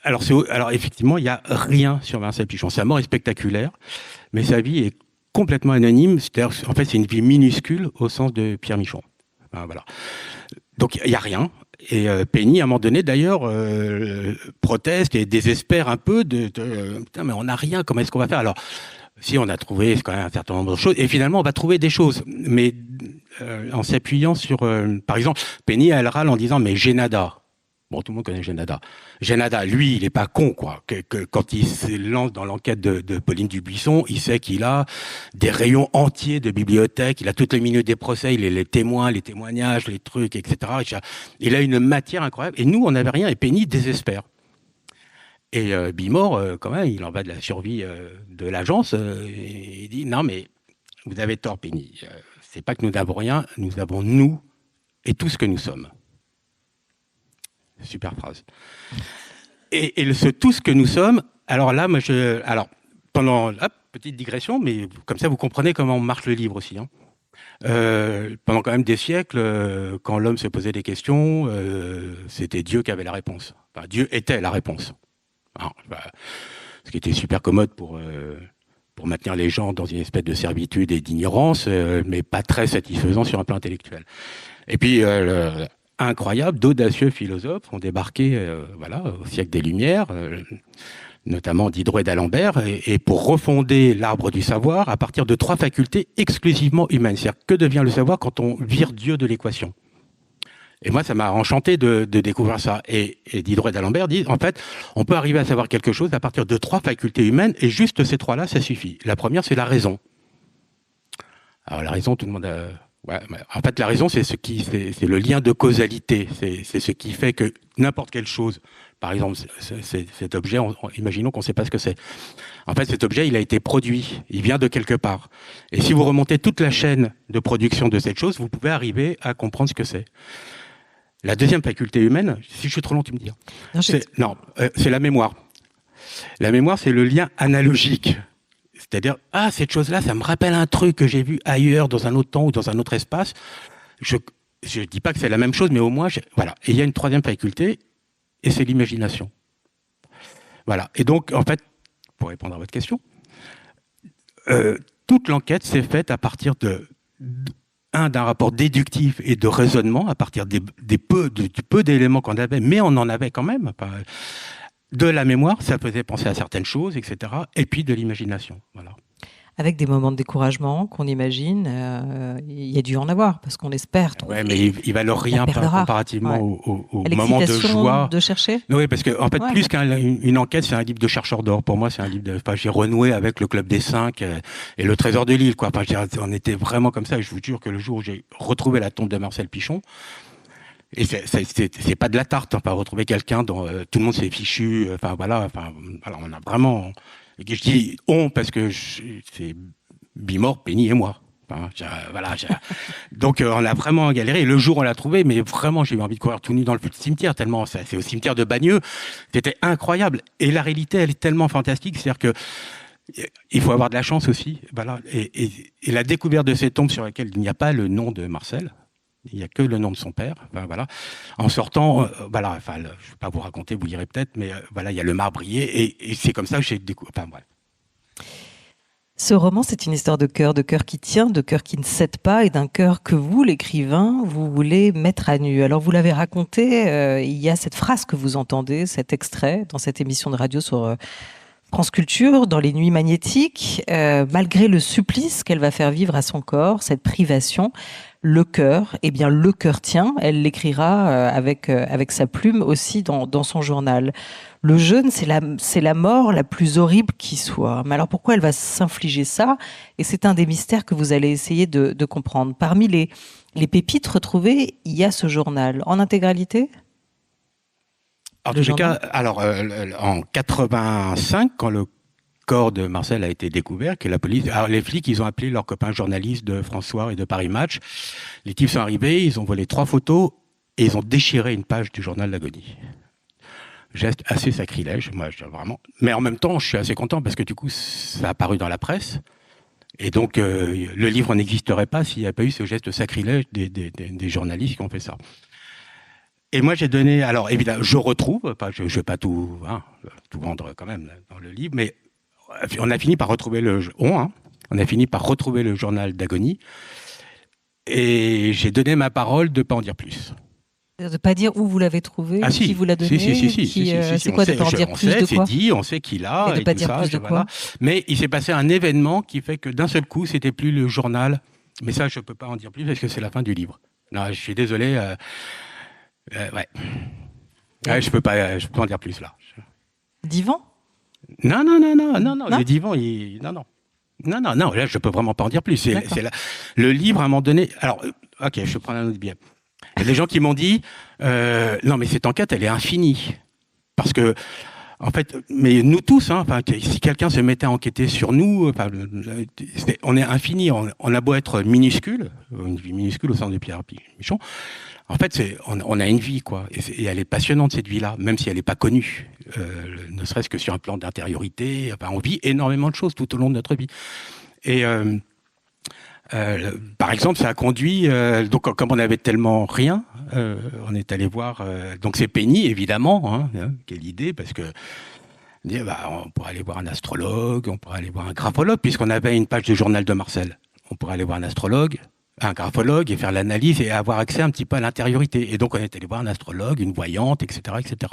Alors effectivement, il n'y a rien sur Marcel Pichon. Sa mort est spectaculaire, mais sa vie est complètement anonyme. C'est-à-dire, en fait, c'est une vie minuscule au sens de Pierre Michon. Voilà. Donc, il n'y a rien. Et Penny, à un moment donné, d'ailleurs, proteste et désespère un peu putain, mais on n'a rien, comment est-ce qu'on va faire? Alors, si on a trouvé quand même un certain nombre de choses, et finalement on va trouver des choses, mais en s'appuyant sur, par exemple, Penny elle râle en disant mais Génada. Bon, tout le monde connaît Génada. Génada, lui, il est pas con, quoi. Quand il se lance dans l'enquête de Pauline Dubuisson, il sait qu'il a des rayons entiers de bibliothèque, il a toutes les minutes des procès, il a les témoins, les témoignages, les trucs, etc. Il a une matière incroyable. Et nous, on n'avait rien, et Penny désespère. Et Bimor, quand même, il en va de la survie de l'agence. Il dit non, mais vous avez tort, Penny. C'est pas que nous n'avons rien, nous avons nous et tout ce que nous sommes. Super phrase. Et tout ce que nous sommes. Alors là, moi, petite digression, mais comme ça, vous comprenez comment marche le livre aussi. Pendant quand même des siècles, quand l'homme se posait des questions, c'était Dieu qui avait la réponse. Enfin, Dieu était la réponse. Alors, ce qui était super commode pour maintenir les gens dans une espèce de servitude et d'ignorance, mais pas très satisfaisant sur un plan intellectuel. Et puis, incroyable, d'audacieux philosophes ont débarqué au siècle des Lumières, notamment Diderot et d'Alembert, et pour refonder l'arbre du savoir à partir de 3 facultés exclusivement humaines. C'est-à-dire, que devient le savoir quand on vire Dieu de l'équation? Et moi, ça m'a enchanté de découvrir ça. Et Diderot et d'Alembert disent, en fait, on peut arriver à savoir quelque chose à partir de 3 facultés humaines, et juste ces 3-là, ça suffit. La première, c'est la raison. Alors la raison, tout le monde a... Ouais, en fait, la raison, c'est le lien de causalité. C'est ce qui fait que n'importe quelle chose, par exemple, cet objet, imaginons qu'on ne sait pas ce que c'est. En fait, cet objet, il a été produit, il vient de quelque part. Et si vous remontez toute la chaîne de production de cette chose, vous pouvez arriver à comprendre ce que c'est. La deuxième faculté humaine, si je suis trop long, tu me dis. C'est la mémoire. La mémoire, c'est le lien analogique. C'est-à-dire, cette chose-là, ça me rappelle un truc que j'ai vu ailleurs, dans un autre temps ou dans un autre espace. Je ne dis pas que c'est la même chose, mais au moins, voilà. Et il y a une troisième faculté, et c'est l'imagination. Voilà. Et donc, en fait, pour répondre à votre question, toute l'enquête s'est faite à partir d'un rapport déductif et de raisonnement, à partir du peu d'éléments qu'on avait, mais on en avait quand même. De la mémoire, ça faisait penser à certaines choses, etc. Et puis de l'imagination, voilà. Avec des moments de découragement qu'on imagine, il y a dû en avoir, parce qu'on espère. Oui, mais il valent rien comparativement au moment de joie. De chercher. Oui, parce que en fait, plus qu'une enquête, c'est un livre de chercheur d'or. Pour moi, c'est un livre de... j'ai renoué avec le Club des 5 et le Trésor de l'île, quoi. On était vraiment comme ça. Et je vous jure que le jour où j'ai retrouvé la tombe de Marcel Pichon, et c'est pas de la tarte, retrouver quelqu'un dont tout le monde s'est fichu. On a vraiment... Et je dis on parce que c'est Bimor, Penny et moi. Donc on a vraiment galéré. Et le jour où on l'a trouvé, mais vraiment j'ai eu envie de courir tout nu dans le cimetière, tellement c'est au cimetière de Bagneux. C'était incroyable. Et la réalité, elle est tellement fantastique, c'est-à-dire que il faut avoir de la chance aussi. Voilà. Et la découverte de ces tombes sur lesquelles il n'y a pas le nom de Marcel. Il n'y a que le nom de son père. En sortant, je ne vais pas vous raconter, vous lirez peut-être, mais il y a le marbrier, et c'est comme ça que j'ai découvert. Ce roman, c'est une histoire de cœur qui tient, de cœur qui ne cède pas, et d'un cœur que vous, l'écrivain, vous voulez mettre à nu. Alors, vous l'avez raconté, il y a cette phrase que vous entendez, cet extrait, dans cette émission de radio sur France Culture, dans les nuits magnétiques, malgré le supplice qu'elle va faire vivre à son corps, cette privation, le cœur, eh bien le cœur tient. Elle l'écrira avec sa plume aussi dans son journal. Le jeûne, c'est la mort la plus horrible qui soit. Mais alors pourquoi elle va s'infliger ça? Et c'est un des mystères que vous allez essayer de comprendre. Parmi les pépites retrouvées, il y a ce journal en intégralité. En tous les cas, alors en 85, quand le corps de Marcel a été découvert, que la police, alors les flics, ils ont appelé leurs copains journalistes de François et de Paris Match. Les types sont arrivés, ils ont volé 3 photos et ils ont déchiré une page du journal d'Agonie. Geste assez sacrilège, moi, vraiment. Mais en même temps, je suis assez content parce que du coup, ça a apparu dans la presse. Et donc, le livre n'existerait pas s'il n'y avait pas eu ce geste sacrilège des journalistes qui ont fait ça. Et moi, j'ai donné... Alors, évidemment, je retrouve, je ne vais pas tout vendre quand même dans le livre, mais on a fini par retrouver on a fini par retrouver le journal d'Agonie. Et j'ai donné ma parole de ne pas en dire plus. De ne pas dire où vous l'avez trouvé, qui vous l'a donné, c'est quoi de ne pas en dire plus de quoi? On sait qui l'a, et de pas dire plus de quoi. Mais il s'est passé un événement qui fait que d'un seul coup, c'était plus le journal. Mais ça, je peux pas en dire plus parce que c'est la fin du livre. Non, je suis désolé. Ouais, je peux pas en dire plus là. Divan? Non. Le divan, non. Là, je peux vraiment pas en dire plus. Le livre, à un moment donné. Alors, ok, je prends un autre biais. Il y a des gens qui m'ont dit non, mais cette enquête, elle est infinie. Parce que, en fait, mais nous tous, si quelqu'un se mettait à enquêter sur nous, on est infini. On a beau être minuscule, une vie minuscule au sein de Pierre Michon. En fait, on a une vie, quoi. Et elle est passionnante, cette vie-là, même si elle n'est pas connue. Ne serait-ce que sur un plan d'intériorité. On vit énormément de choses tout au long de notre vie. Et par exemple, ça a conduit... donc, comme on avait tellement rien, on est allé voir... donc, c'est Penny, évidemment. Quelle idée, parce que... on pourrait aller voir un astrologue, on pourrait aller voir un graphologue, puisqu'on avait une page du journal de Marcel. On pourrait aller voir un graphologue et faire l'analyse et avoir accès un petit peu à l'intériorité. Et donc, on est allé voir un astrologue, une voyante, etc., etc.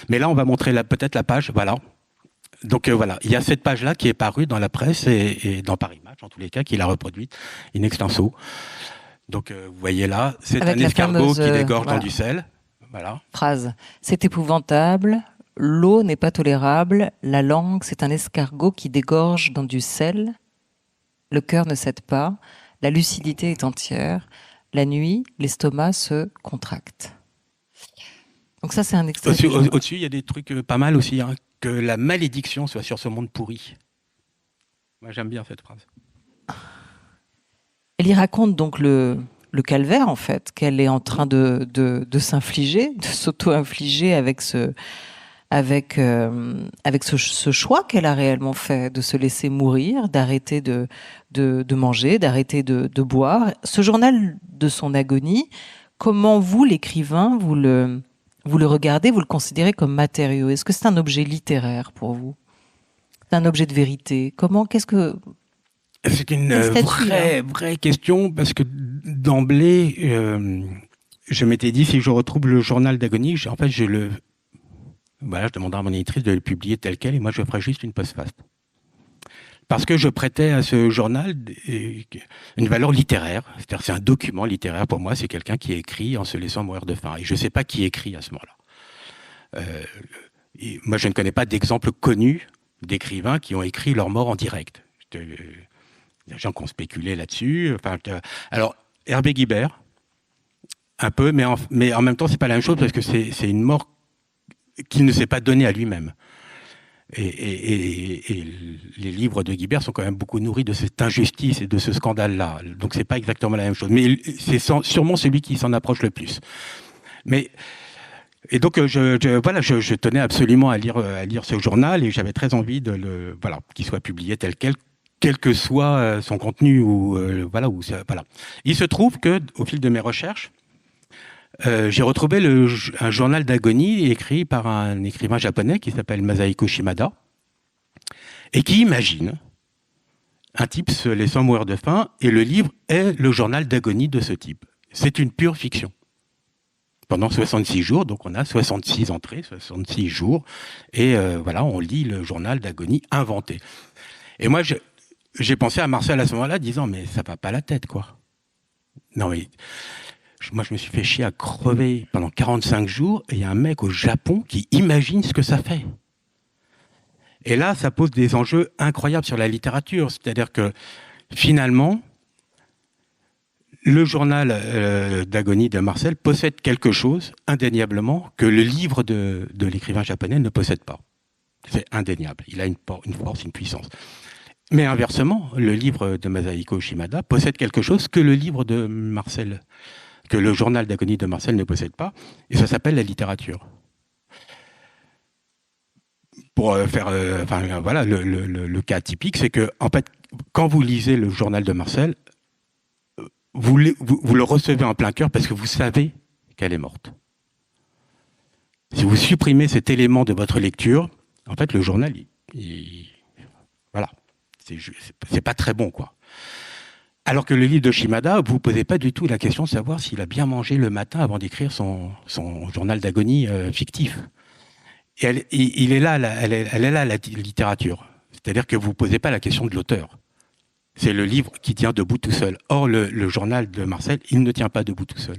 Mais là, on va montrer peut-être la page, voilà. Donc, voilà. Il y a cette page-là qui est parue dans la presse et dans Paris Match, en tous les cas, qui l'a reproduite in extenso. Donc, vous voyez là, c'est un escargot qui dégorge dans du sel. Voilà. Phrase. C'est épouvantable. L'eau n'est pas tolérable. La langue, c'est un escargot qui dégorge dans du sel. Le cœur ne cède pas. La lucidité est entière. La nuit, l'estomac se contracte. Donc ça, c'est un extrait. Au-dessus, il y a des trucs pas mal aussi. Que la malédiction soit sur ce monde pourri. Moi, j'aime bien cette phrase. Elle y raconte donc le calvaire, en fait, qu'elle est en train de s'infliger, de s'auto-infliger avec ce choix qu'elle a réellement fait, de se laisser mourir, d'arrêter de manger, d'arrêter de boire. Ce journal de son agonie, comment vous, l'écrivain, vous le regardez, vous le considérez comme matériau? Est-ce que c'est un objet littéraire pour vous? C'est un objet de vérité? C'est une vraie question, parce que d'emblée, je m'étais dit, si je retrouve le journal d'agonie, je demanderai à mon éditrice de le publier tel quel, et moi je ferai juste une postface. Parce que je prêtais à ce journal une valeur littéraire. C'est-à-dire, c'est un document littéraire pour moi, c'est quelqu'un qui écrit en se laissant mourir de faim. Et je ne sais pas qui écrit à ce moment-là. Moi, je ne connais pas d'exemples connus d'écrivains qui ont écrit leur mort en direct. Il y a des gens qui ont spéculé là-dessus. Alors, Hervé Guibert, un peu, mais en même temps, c'est pas la même chose, parce que c'est une mort qu'il ne s'est pas donnée à lui-même. Et les livres de Guibert sont quand même beaucoup nourris de cette injustice et de ce scandale-là. Donc c'est pas exactement la même chose. Mais c'est sûrement celui qui s'en approche le plus. Et donc je tenais absolument à lire ce journal, et j'avais très envie qu'il soit publié tel quel que soit son contenu voilà. Il se trouve que au fil de mes recherches, j'ai retrouvé un journal d'agonie écrit par un écrivain japonais qui s'appelle Masahiko Shimada, et qui imagine un type se laissant mourir de faim, et le livre est le journal d'agonie de ce type. C'est une pure fiction. pendant 66 jours. Donc on a 66 entrées, 66 jours. Et voilà, on lit le journal d'agonie inventé. Et moi, j'ai pensé à Marcel à ce moment-là, disant, mais ça va pas la tête, quoi. Non, mais moi, je me suis fait chier à crever pendant 45 jours, et il y a un mec au Japon qui imagine ce que ça fait. Et là, ça pose des enjeux incroyables sur la littérature. C'est-à-dire que, finalement, le journal d'agonie de Marcel possède quelque chose, indéniablement, que le livre de l'écrivain japonais ne possède pas. C'est indéniable. Il a une force, une puissance. Mais inversement, le livre de Masahiko Shimada possède quelque chose que le livre de Marcel, que le journal d'agonie de Marcel ne possède pas, et ça s'appelle la littérature. Pour faire, voilà, le cas typique, c'est que, en fait, quand vous lisez le journal de Marcel, vous le recevez en plein cœur parce que vous savez qu'elle est morte. Si vous supprimez cet élément de votre lecture, en fait, le journal, voilà, c'est pas très bon, quoi. Alors que le livre de Shimada, vous ne posez pas du tout la question de savoir s'il a bien mangé le matin avant d'écrire son journal d'agonie fictif. Et elle est là, la littérature. C'est-à-dire que vous ne posez pas la question de l'auteur. C'est le livre qui tient debout tout seul. Or, le journal de Marcel, il ne tient pas debout tout seul.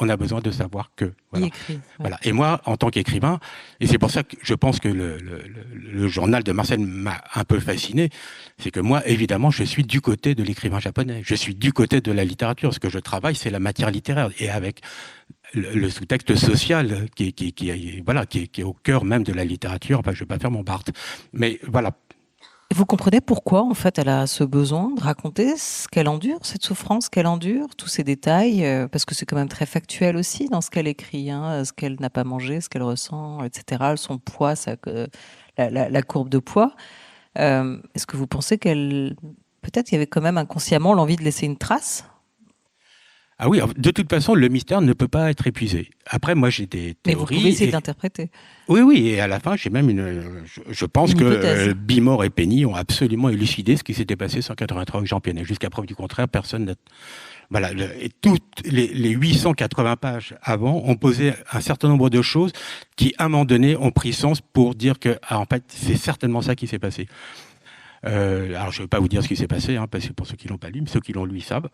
On a besoin de savoir que. Voilà. Il écrit. Ouais. Voilà. Et moi, en tant qu'écrivain, et c'est pour ça que je pense que le journal de Marcel m'a un peu fasciné, c'est que moi, évidemment, je suis du côté de l'écrivain japonais. Je suis du côté de la littérature. Ce que je travaille, c'est la matière littéraire. Et avec le sous-texte social qui est au cœur même de la littérature. Enfin, je ne vais pas faire mon Barthes. Mais voilà. Vous comprenez pourquoi, en fait, elle a ce besoin de raconter ce qu'elle endure, cette souffrance qu'elle endure, tous ces détails, parce que c'est quand même très factuel aussi dans ce qu'elle écrit, hein, ce qu'elle n'a pas mangé, ce qu'elle ressent, etc., son poids, la courbe de poids. Est-ce que vous pensez peut-être qu'il y avait quand même inconsciemment l'envie de laisser une trace ? Ah oui, de toute façon, le mystère ne peut pas être épuisé. Après, moi, j'ai des théories. Mais vous pouvez essayer d'interpréter. Oui, et à la fin, j'ai même je pense que Bimor et Penny ont absolument élucidé ce qui s'était passé 183 avec Jean Pianet. Jusqu'à preuve du contraire, personne n'a... Voilà, et toutes les 880 pages avant ont posé un certain nombre de choses qui, à un moment donné, ont pris sens pour dire que, en fait, c'est certainement ça qui s'est passé. Alors, je ne vais pas vous dire ce qui s'est passé, hein, parce que pour ceux qui l'ont pas lu, mais ceux qui l'ont lu, ils savent.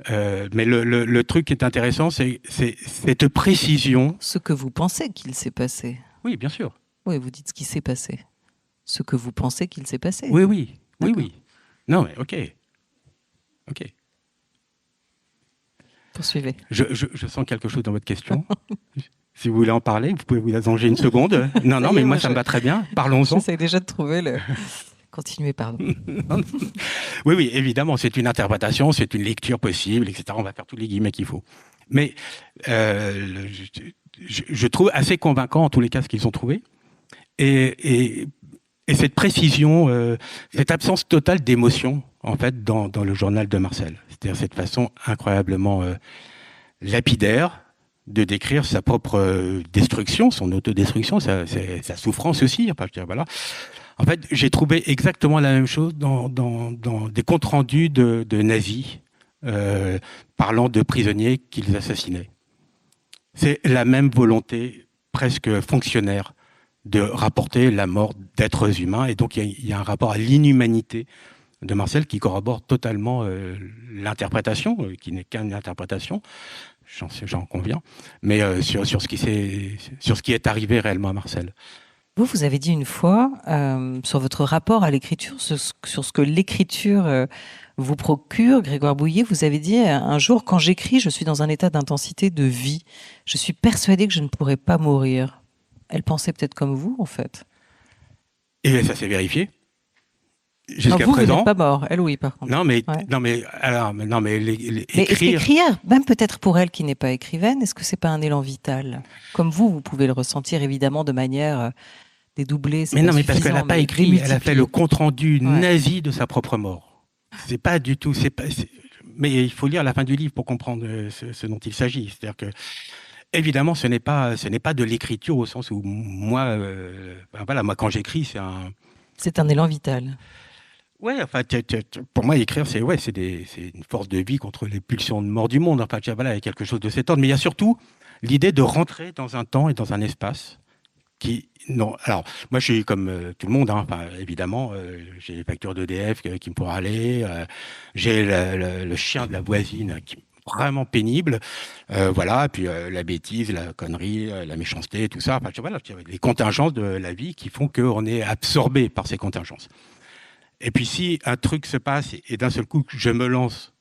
Mais le truc qui est intéressant, c'est cette précision. Ce que vous pensez qu'il s'est passé. Oui, bien sûr. Oui, vous dites ce qui s'est passé. Ce que vous pensez qu'il s'est passé. Oui. Non, mais ok. Poursuivez. Je sens quelque chose dans votre question. Si vous voulez en parler, vous pouvez vous allonger une seconde. Non, mais moi, ça me va très bien. Parlons-en. J'essaie déjà de trouver le... Continuez, pardon. Oui, évidemment, c'est une interprétation, c'est une lecture possible, etc. On va faire tous les guillemets qu'il faut. Mais je trouve assez convaincant, en tous les cas, ce qu'ils ont trouvé. Et cette précision, cette absence totale d'émotion, en fait, dans le journal de Marcel. C'est-à-dire cette façon incroyablement lapidaire de décrire sa propre destruction, son autodestruction, sa souffrance aussi. Enfin, je veux dire, voilà. En fait, j'ai trouvé exactement la même chose dans des comptes rendus de nazis parlant de prisonniers qu'ils assassinaient. C'est la même volonté presque fonctionnaire de rapporter la mort d'êtres humains. Et donc, il y a un rapport à l'inhumanité de Marcel qui corrobore totalement l'interprétation, qui n'est qu'une interprétation, j'en conviens, mais sur ce qui est arrivé réellement à Marcel. Vous avez dit une fois, sur votre rapport à l'écriture, sur ce que l'écriture vous procure, Grégoire Bouillet, vous avez dit un jour, quand j'écris, je suis dans un état d'intensité de vie. Je suis persuadée que je ne pourrais pas mourir. Elle pensait peut-être comme vous, en fait. Et ça s'est vérifié. Jusqu'à vous présent. Vous n'êtes pas mort. Elle, oui, par contre. Non, mais écrire, même peut-être pour elle qui n'est pas écrivaine, est-ce que c'est pas un élan vital? Comme vous pouvez le ressentir évidemment de manière dédoublée. Mais non, mais parce qu'elle n'a pas écrit, elle a fait le compte-rendu nazi de sa propre mort. C'est pas du tout. Mais il faut lire la fin du livre pour comprendre ce dont il s'agit. C'est-à-dire que, évidemment, ce n'est pas de l'écriture au sens où moi, moi quand j'écris, c'est un élan vital. Ouais, enfin, pour moi, écrire, c'est une force de vie contre les pulsions de mort du monde. Enfin, voilà, il y a quelque chose de cet ordre. Mais il y a surtout l'idée de rentrer dans un temps et dans un espace qui... Non, alors, moi, je suis comme tout le monde, hein, enfin, évidemment, j'ai les factures d'EDF qui me font râler, j'ai le chien de la voisine qui est vraiment pénible, voilà, puis la bêtise, la connerie, la méchanceté, tout ça, enfin, voilà, les contingences de la vie qui font qu'on est absorbé par ces contingences. Et puis si un truc se passe et d'un seul coup je me lance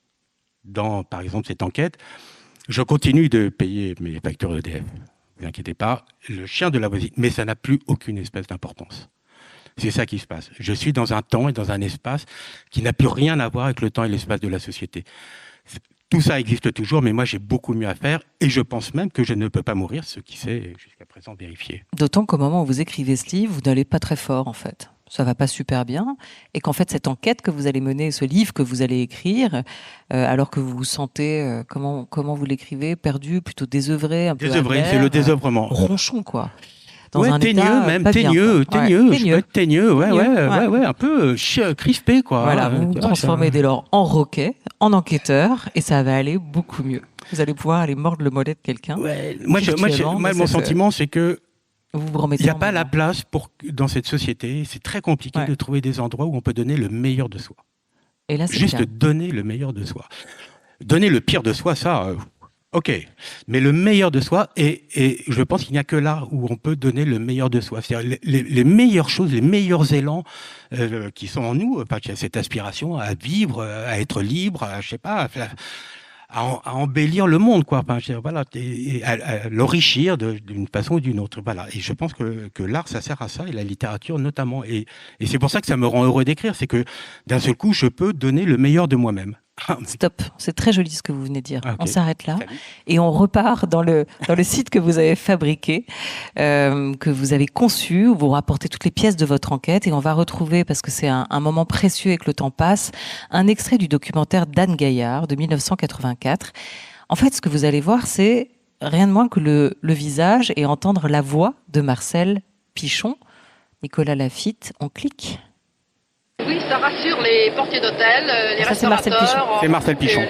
dans, par exemple, cette enquête, je continue de payer mes factures EDF. Ne vous inquiétez pas, le chien de la voisine, mais ça n'a plus aucune espèce d'importance. C'est ça qui se passe. Je suis dans un temps et dans un espace qui n'a plus rien à voir avec le temps et l'espace de la société. Tout ça existe toujours, mais moi j'ai beaucoup mieux à faire et je pense même que je ne peux pas mourir, ce qui s'est jusqu'à présent vérifié. D'autant qu'au moment où vous écrivez ce livre, vous n'allez pas très fort en fait. Ça va pas super bien, et qu'en fait cette enquête que vous allez mener, ce livre que vous allez écrire, alors que vous vous sentez, comment vous l'écrivez, perdu, plutôt désœuvré, un peu Désœuvré, amer, c'est le désœuvrement. ronchon quoi. Dans Ouais, un teigneux, état même pas bien, teigneux, quoi. teigneux, Ouais, je peux être teigneux, ouais, un peu crispé quoi. Voilà, vous vous transformez dès lors en roquet, en enquêteur, et ça va aller beaucoup mieux. Vous allez pouvoir aller mordre le mollet de quelqu'un. Ouais, moi, mon sentiment, c'est que il n'y a pas la place dans cette société. C'est très compliqué de trouver des endroits où on peut donner le meilleur de soi. Et là, c'est juste bien. donner le meilleur de soi. Donner le pire de soi, ça, ok. Mais le meilleur de soi, et je pense qu'il n'y a que là où on peut donner le meilleur de soi. C'est-à-dire les meilleures choses, les meilleurs élans qui sont en nous, cette aspiration à vivre, à être libre, je sais pas, à embellir le monde, quoi. Enfin, voilà, et à l'enrichir d'une façon ou d'une autre. Voilà. Et je pense que l'art, ça sert à ça, et la littérature notamment. Et c'est pour ça que ça me rend heureux d'écrire, c'est que d'un seul coup, je peux donner le meilleur de moi-même. Stop, c'est très joli ce que vous venez de dire. Okay. On s'arrête là. Salut. Et on repart dans le site que vous avez fabriqué, que vous avez conçu, où vous rapportez toutes les pièces de votre enquête, et on va retrouver, parce que c'est un moment précieux et que le temps passe, un extrait du documentaire d'Anne Gaillard de 1984. En fait, ce que vous allez voir, c'est rien de moins que le visage et entendre la voix de Marcel Pichon. Nicolas Lafitte, on clique. Oui, ça rassure les portiers d'hôtel, les restaurateurs. C'est Marcel Pichon.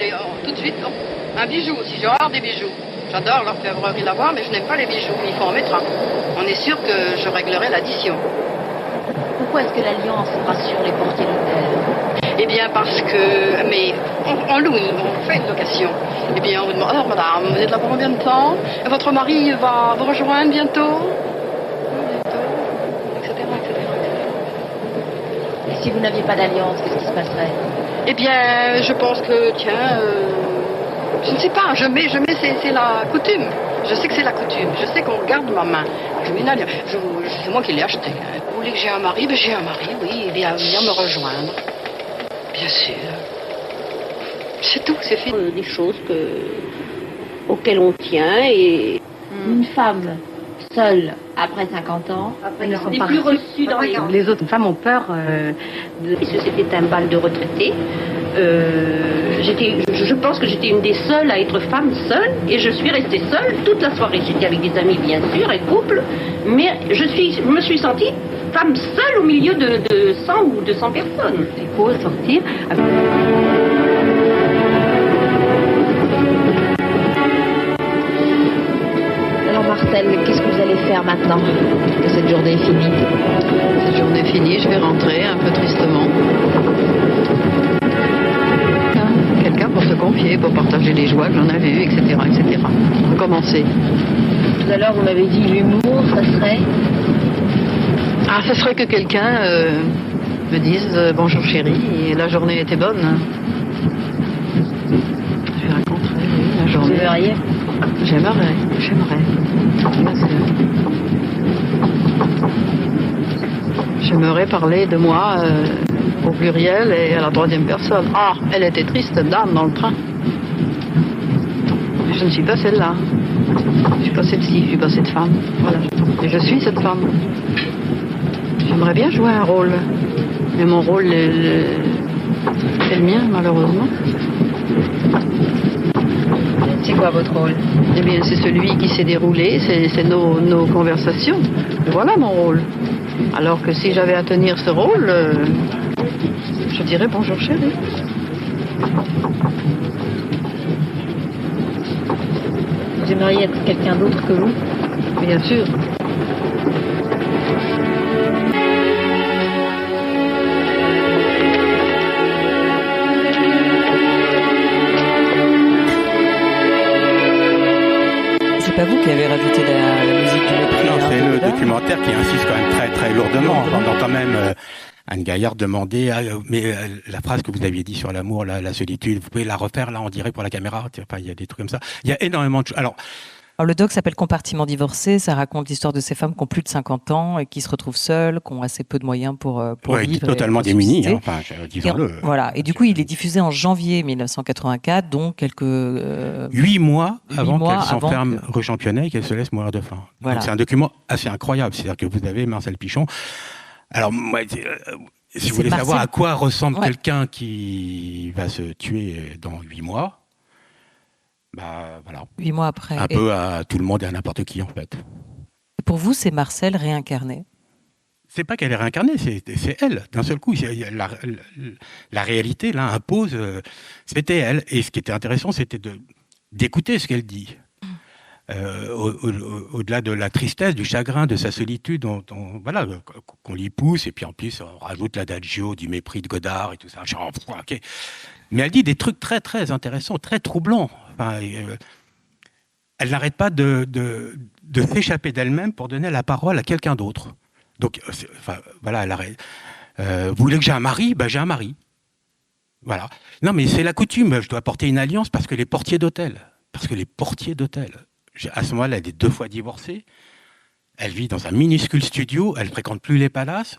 Tout de suite, un bijou aussi, j'ai horreur des bijoux. J'adore l'orfèvrerie d'avoir, mais je n'aime pas les bijoux. Il faut en mettre un. On est sûr que je réglerai l'addition. Pourquoi est-ce que l'Alliance rassure les portiers d'hôtel ? Eh bien, parce que... Mais on loue, on fait une location. Eh bien, on vous demande, alors madame, vous êtes là pour combien de temps ? Votre mari va vous rejoindre bientôt ? Si vous n'aviez pas d'alliance, qu'est-ce qui se passerait ? Eh bien, je pense que, tiens, je ne sais pas, je mets, c'est la coutume. Je sais que c'est la coutume. Je sais qu'on regarde ma main. Je mets une alliance. C'est moi qui l'ai acheté. Vous voulez que j'ai un mari ? Ben, j'ai un mari, oui. Il vient me rejoindre. Bien sûr. C'est tout, c'est fini. Des choses auxquelles on tient et... Une femme seule après 50 ans, ils ne sont pas plus reçus dans les autres femmes ont peur C'était un bal de retraités. Je pense que j'étais une des seules à être femme seule, et je suis restée seule toute la soirée. J'étais avec des amis bien sûr et couple, mais je me suis sentie femme seule au milieu de 100 ou 200 personnes. Il faut sortir avec... Alors Marcel, qu'est-ce que vous allez faire maintenant que cette journée est finie ? Cette journée est finie, je vais rentrer un peu tristement. Quelqu'un pour se confier, pour partager les joies que j'en avais eues, etc., etc. Recommencer. Tout à l'heure, vous m'avez dit l'humour, ça serait ? Ah, ça serait que quelqu'un me dise bonjour chérie, et la journée était bonne. Je vais raconter la journée. Vous verriez ? J'aimerais. Bien sûr. J'aimerais parler de moi au pluriel et à la troisième personne. Ah, elle était triste, dame, dans le train. Mais je ne suis pas celle-là. Je ne suis pas celle-ci, je suis pas cette femme. Voilà. Et je suis cette femme. J'aimerais bien jouer un rôle. Mais mon rôle, c'est le mien, malheureusement. C'est quoi votre rôle ? Eh bien, c'est celui qui s'est déroulé, c'est nos conversations. Voilà mon rôle. Alors que si j'avais à tenir ce rôle, je dirais bonjour chérie. Vous aimeriez être quelqu'un d'autre que vous? Bien sûr. C'est pas vous qui avez rajouté la musique du mépris. Non, hein, c'est le là. documentaire qui insiste quand même très très lourdement. On entend quand même Anne Gaillard demander la phrase que vous aviez dit sur l'amour, la solitude, vous pouvez la refaire là en direct pour la caméra. Enfin, il y a des trucs comme ça. Il y a énormément de choses. Alors, le doc s'appelle Compartiment divorcé. Ça raconte l'histoire de ces femmes qui ont plus de 50 ans et qui se retrouvent seules, qui ont assez peu de moyens pour vivre. Totalement et pour démunies, subsister. hein, enfin, disons-le. Voilà. Et du coup, il est diffusé en janvier 1984, donc quelques 8 mois avant mois qu'elle s'enferme avant rue Championnet et qu'elle se laisse mourir de faim. Voilà. Donc, c'est un document assez incroyable. C'est-à-dire que vous avez Marcel Pichon. Alors, moi, si vous voulez savoir à quoi ressemble quelqu'un qui va se tuer dans 8 mois, bah voilà. 8 mois après. Un peu à tout le monde et à n'importe qui, en fait. Pour vous, c'est Marcel réincarné? C'est pas qu'elle est réincarnée, c'est elle, d'un seul coup. La réalité, là, impose. C'était elle. Et ce qui était intéressant, c'était d'écouter ce qu'elle dit. Au-delà de la tristesse, du chagrin, de sa solitude, voilà, qu'on lui pousse, et puis en plus, on rajoute l'adagio du mépris de Godard et tout ça. Genre, okay. Mais elle dit des trucs très, très intéressants, très troublants. Enfin, elle n'arrête pas de s'échapper d'elle-même pour donner la parole à quelqu'un d'autre. Donc, voilà, elle arrête. Vous voulez que j'ai un mari? Ben, j'ai un mari. Voilà. Non, mais c'est la coutume. Je dois porter une alliance parce que les portiers d'hôtel. À ce moment-là, elle est 2 fois divorcée. Elle vit dans un minuscule studio. Elle fréquente plus les palaces.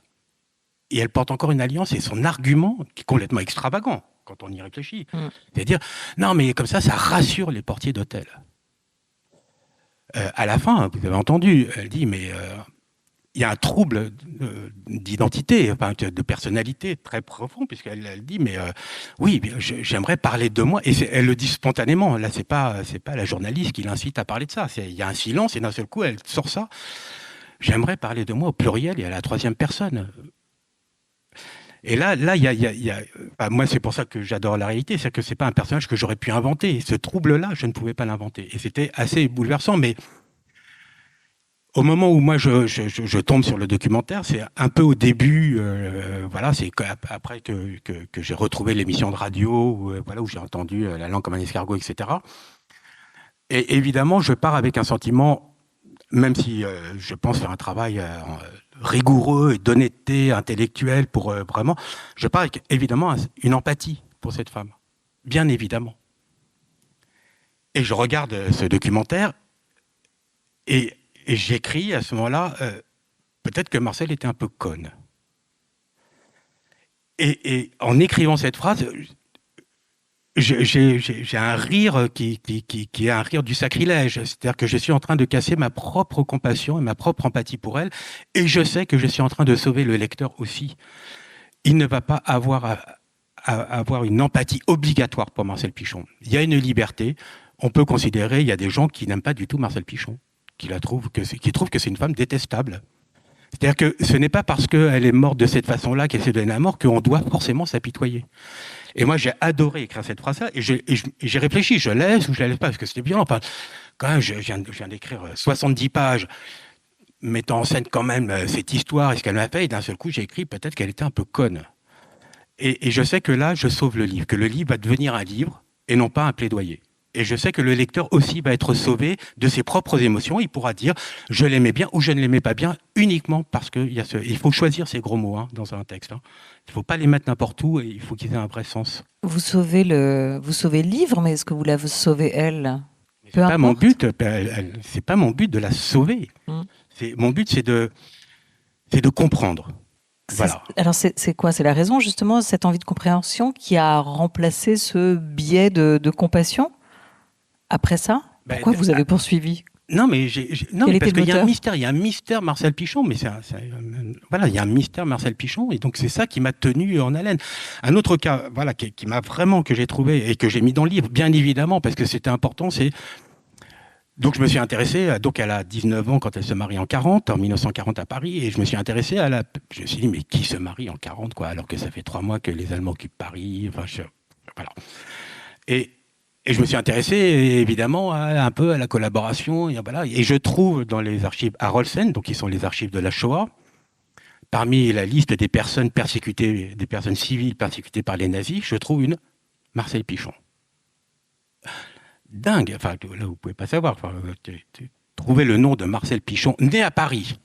Et elle porte encore une alliance. Et son argument, qui est complètement extravagant, quand on y réfléchit, c'est-à-dire, non, mais comme ça rassure les portiers d'hôtel. À la fin, vous avez entendu, elle dit, mais il y a un trouble d'identité, enfin, de personnalité très profond, puisqu'elle dit, mais oui, j'aimerais parler de moi. Et elle le dit spontanément. Là, c'est pas la journaliste qui l'incite à parler de ça. Il y a un silence et d'un seul coup, elle sort ça. J'aimerais parler de moi au pluriel et à la 3e personne. Et là, moi, c'est pour ça que j'adore la réalité, c'est que c'est pas un personnage que j'aurais pu inventer. Ce trouble-là, je ne pouvais pas l'inventer. Et c'était assez bouleversant, mais au moment où moi je tombe sur le documentaire, c'est un peu au début, voilà, c'est après que j'ai retrouvé l'émission de radio, où j'ai entendu La langue comme un escargot, etc. Et évidemment, je pars avec un sentiment, même si je pense faire un travail rigoureux et d'honnêteté intellectuelle pour vraiment, je pars avec évidemment une empathie pour cette femme, bien évidemment. Et je regarde ce documentaire et j'écris à ce moment-là, peut-être que Marcel était un peu conne. Et en écrivant cette phrase, j'ai un rire qui est un rire du sacrilège. C'est-à-dire que je suis en train de casser ma propre compassion et ma propre empathie pour elle. Et je sais que je suis en train de sauver le lecteur aussi. Il ne va pas avoir à avoir une empathie obligatoire pour Marcel Pichon. Il y a une liberté. On peut considérer, il y a des gens qui n'aiment pas du tout Marcel Pichon, qui trouvent que c'est une femme détestable. C'est-à-dire que ce n'est pas parce qu'elle est morte de cette façon-là, qu'elle s'est donnée la mort, qu'on doit forcément s'apitoyer. Et moi, j'ai adoré écrire cette phrase-là, et j'ai réfléchi, je laisse ou je la laisse pas, parce que c'était violent. Enfin, quand même, je viens d'écrire 70 pages, mettant en scène quand même cette histoire et ce qu'elle m'a fait, et d'un seul coup, j'ai écrit peut-être qu'elle était un peu conne. Et je sais que là, je sauve le livre, que le livre va devenir un livre, et non pas un plaidoyer. Et je sais que le lecteur aussi va être sauvé de ses propres émotions. Il pourra dire « je l'aimais bien » ou « je ne l'aimais pas bien » uniquement parce qu'il faut choisir ces gros mots dans un texte. Il ne faut pas les mettre n'importe où et il faut qu'ils aient un vrai sens. Vous sauvez le livre, mais est-ce que vous la sauvez elle? C'est pas mon but. C'est pas mon but de la sauver. Mon but, c'est de comprendre. Voilà. Alors c'est quoi? C'est la raison justement, cette envie de compréhension qui a remplacé ce biais de compassion? Après ça, pourquoi vous avez poursuivi? Non, mais parce qu'il y a un mystère. Il y a un mystère Marcel Pichon, mais voilà, il y a un mystère Marcel Pichon, et donc c'est ça qui m'a tenu en haleine. Un autre cas, voilà, qui m'a vraiment, que j'ai trouvé et que j'ai mis dans le livre, bien évidemment, parce que c'était important, c'est donc je me suis intéressé. Donc elle a 19 ans quand elle se marie en 1940 à Paris, et je me suis intéressé je me suis dit mais qui se marie en 40 alors que ça fait 3 mois que les Allemands occupent Paris. Enfin, voilà. Et je me suis intéressé évidemment un peu à la collaboration. Et, voilà. Et je trouve dans les archives Harolsen, donc qui sont les archives de la Shoah, parmi la liste des personnes persécutées, des personnes civiles persécutées par les nazis, je trouve une Marcel Pichon. Dingue. Enfin, là, vous pouvez pas savoir. Enfin, trouver le nom de Marcel Pichon, née à Paris.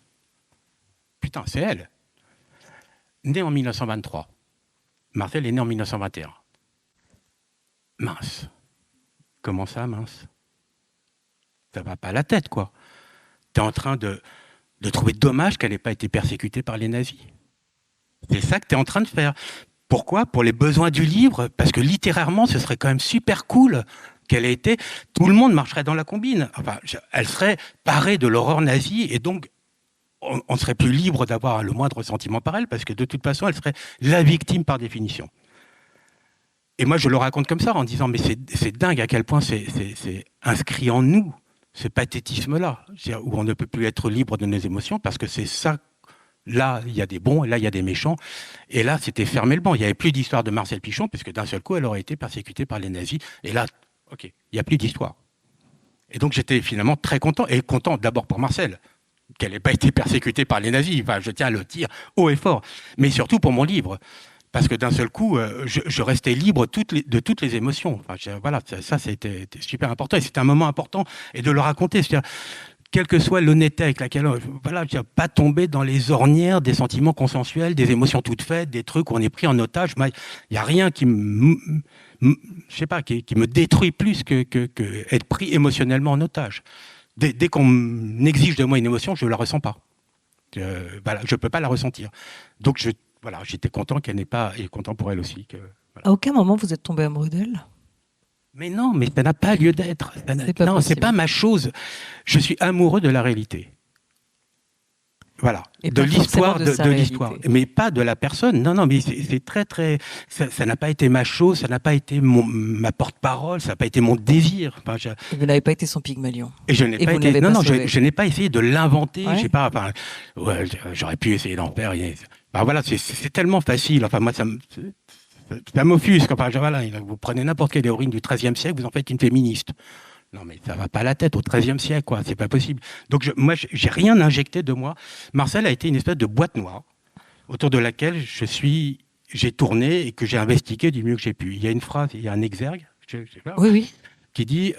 Putain, c'est elle. Née en 1923. Marcel est né en 1921. Mince. Comment ça, mince? Ça va pas à la tête, quoi. T'es en train de trouver dommage qu'elle n'ait pas été persécutée par les nazis. C'est ça que t'es en train de faire. Pourquoi? Pour les besoins du livre, parce que littérairement, ce serait quand même super cool qu'elle ait été... Tout le monde marcherait dans la combine. Enfin, elle serait parée de l'horreur nazie, et donc on serait plus libre d'avoir le moindre sentiment par elle, parce que de toute façon, elle serait la victime par définition. Et moi, je le raconte comme ça, en disant, mais c'est dingue à quel point c'est inscrit en nous, ce pathétisme-là, où on ne peut plus être libre de nos émotions, parce que c'est ça. Là, il y a des bons, et là, il y a des méchants. Et là, c'était fermer le banc. Il n'y avait plus d'histoire de Marcel Pichon, puisque d'un seul coup, elle aurait été persécutée par les nazis. Et là, OK, il n'y a plus d'histoire. Et donc, j'étais finalement très content, et content d'abord pour Marcel, qu'elle n'ait pas été persécutée par les nazis. Enfin, je tiens à le dire haut et fort. Mais surtout pour mon livre. Parce que d'un seul coup, je restais libre de toutes les émotions. Enfin, voilà, ça, c'était super important. Et c'était un moment important. Et de le raconter, c'est-à-dire, quelle que soit l'honnêteté avec laquelle, voilà, je ne pas tomber dans les ornières des sentiments consensuels, des émotions toutes faites, des trucs où on est pris en otage. Il n'y a rien qui je sais pas, qui me détruit plus que être pris émotionnellement en otage. Dès qu'on exige de moi une émotion, je ne la ressens pas. Voilà, je ne peux pas la ressentir. Donc, voilà, j'étais content qu'elle n'ait pas, et content pour elle aussi. Voilà. À aucun moment vous êtes tombé amoureux d'elle? Mais non, mais ça n'a pas lieu d'être. Non, c'est pas ma chose. Je suis amoureux de la réalité. Voilà, et de l'histoire, de l'histoire, réalité. Mais pas de la personne. Non, mais c'est très, très. Ça n'a pas été ma chose, ça n'a pas été ma porte-parole, ça n'a pas été mon désir. Enfin, et vous n'avez pas été son Pygmalion. Et je n'ai pas été. Non, je n'ai pas essayé de l'inventer. Ouais. Je sais pas. Enfin, ouais, j'aurais pu essayer d'en faire. Ben voilà, c'est tellement facile. Enfin, moi, ça m'offusque. Enfin, voilà, vous prenez n'importe quelle héroïne du XIIIe siècle, vous en faites une féministe. Non, mais ça va pas à la tête au XIIIe siècle, quoi. C'est pas possible. Donc, moi, j'ai rien injecté de moi. Marcel a été une espèce de boîte noire autour de laquelle j'ai tourné et que j'ai investigué du mieux que j'ai pu. Il y a une phrase, il y a un exergue, je sais pas, oui. qui dit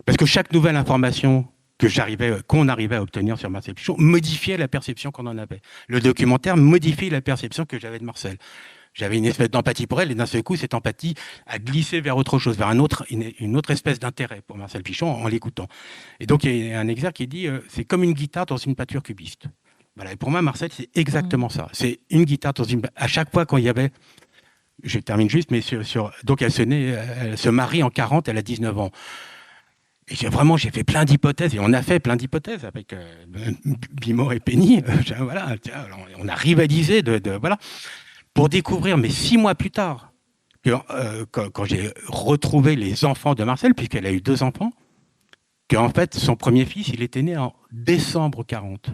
parce que chaque nouvelle information qu'on arrivait à obtenir sur Marcel Pichon modifiait la perception qu'on en avait. Le documentaire modifie la perception que j'avais de Marcel. J'avais une espèce d'empathie pour elle, et d'un seul coup, cette empathie a glissé vers autre chose, vers une autre espèce d'intérêt pour Marcel Pichon en l'écoutant. Et donc, il y a un exergue qui dit c'est comme une guitare dans une peinture cubiste. Voilà. Et pour moi, Marcel, c'est exactement ça. C'est une guitare dans une. À chaque fois, quand il y avait. Je termine juste, mais donc, elle se marie en 40, elle a 19 ans. Et j'ai fait plein d'hypothèses, et on a fait plein d'hypothèses avec Bimor et Penny. Voilà, on a rivalisé voilà, pour découvrir, mais 6 mois plus tard, quand j'ai retrouvé les enfants de Marcel, puisqu'elle a eu 2 enfants, qu'en fait, son premier fils, il était né en décembre 40.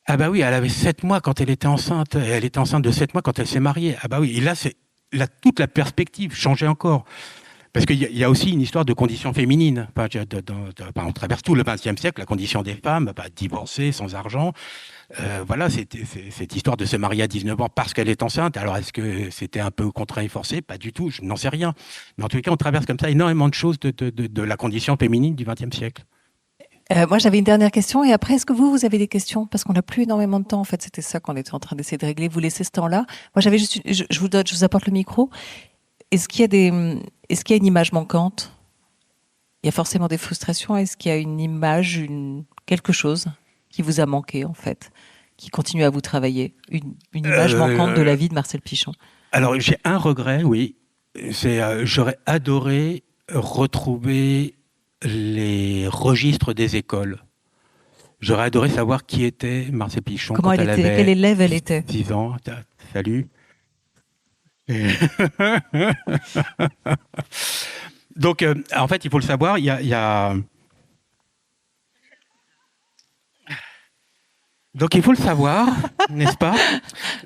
Ah bah oui, elle avait 7 mois quand elle était enceinte. Elle était enceinte de 7 mois quand elle s'est mariée. Ah bah oui, et là, toute la perspective changeait encore. Parce qu'il y a aussi une histoire de conditions féminines. On traverse tout le XXe siècle, la condition des femmes, divorcées, sans argent. Voilà, cette histoire de se marier à 19 ans parce qu'elle est enceinte. Alors, est-ce que c'était un peu contraint et forcé? Pas du tout, je n'en sais rien. Mais en tout cas, on traverse comme ça énormément de choses de la condition féminine du XXe siècle. Moi, j'avais une dernière question. Et après, est-ce que vous avez des questions? Parce qu'on n'a plus énormément de temps. En fait, c'était ça qu'on était en train d'essayer de régler. Vous laissez ce temps-là. Moi, j'avais juste... Je vous apporte le micro. Est-ce qu'il y a une image manquante? Il y a forcément des frustrations. Est-ce qu'il y a une image, quelque chose qui vous a manqué, en fait, qui continue à vous travailler? Une image manquante de la vie de Marcel Pichon? Alors, j'ai un regret, oui. J'aurais adoré retrouver les registres des écoles. J'aurais adoré savoir qui était Marcel Pichon. Comment elle était? Quel élève elle était? 6 ans. Salut. Donc, en fait, il faut le savoir, il y a... Donc, il faut le savoir, n'est-ce pas?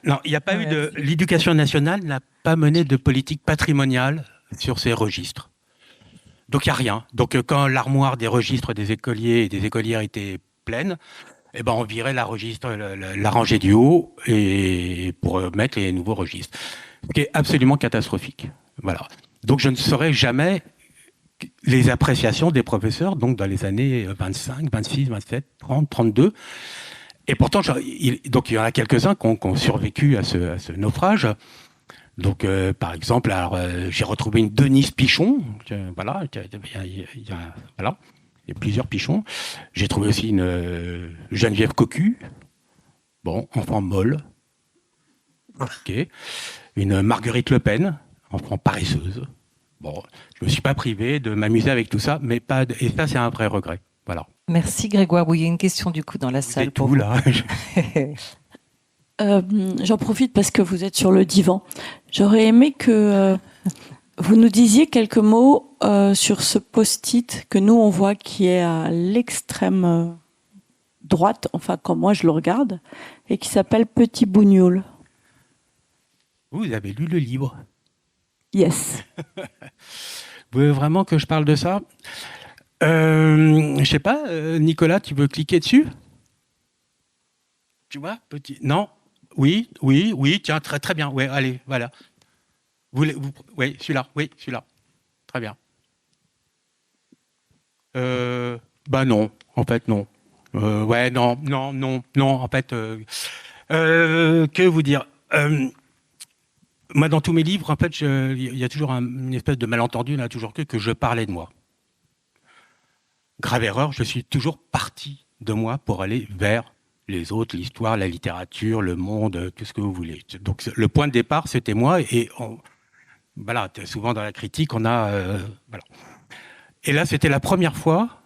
Non, il n'y a pas eu de... L'éducation nationale n'a pas mené de politique patrimoniale sur ces registres. Donc il n'y a rien. Donc quand l'armoire des registres des écoliers et des écolières était pleine, eh ben on virait la rangée du haut et pour mettre les nouveaux registres. Ce qui est absolument catastrophique. Voilà. Donc je ne saurais jamais les appréciations des professeurs, donc dans les années 25, 26, 27, 30, 32. Et pourtant, donc il y en a quelques-uns qui ont survécu à ce naufrage. Donc, par exemple, j'ai retrouvé une Denise Pichon. Voilà, voilà, il y a plusieurs Pichons. J'ai trouvé aussi une Geneviève Cocu. Bon, enfant molle. Ok. Une Marguerite Le Pen, enfant paresseuse. Bon, je me suis pas privé de m'amuser avec tout ça, mais pas. Et ça, c'est un vrai regret. Voilà. Merci Grégoire Bouillet. Une question du coup dans la salle pour tout, vous. là. J'en profite parce que vous êtes sur le divan. J'aurais aimé que vous nous disiez quelques mots sur ce post-it que nous on voit qui est à l'extrême droite, enfin quand moi je le regarde, et qui s'appelle Petit Bougnoul. Vous avez lu le livre? Yes. Vous voulez vraiment que je parle de ça? Je sais pas, Nicolas, tu veux cliquer dessus? Tu vois, petit. Non? Oui, tiens, très très bien. Ouais, allez, voilà. Oui, celui-là, très bien. Bah non, en fait non. Ouais, non, en fait. Que vous dire? Moi, dans tous mes livres, en fait, il y a toujours une espèce de malentendu, là, toujours que je parlais de moi. Grave erreur, je suis toujours parti de moi pour aller vers les autres, l'histoire, la littérature, le monde, tout ce que vous voulez. Donc le point de départ, c'était moi, et voilà, souvent dans la critique, on a... voilà. Et là, c'était la première fois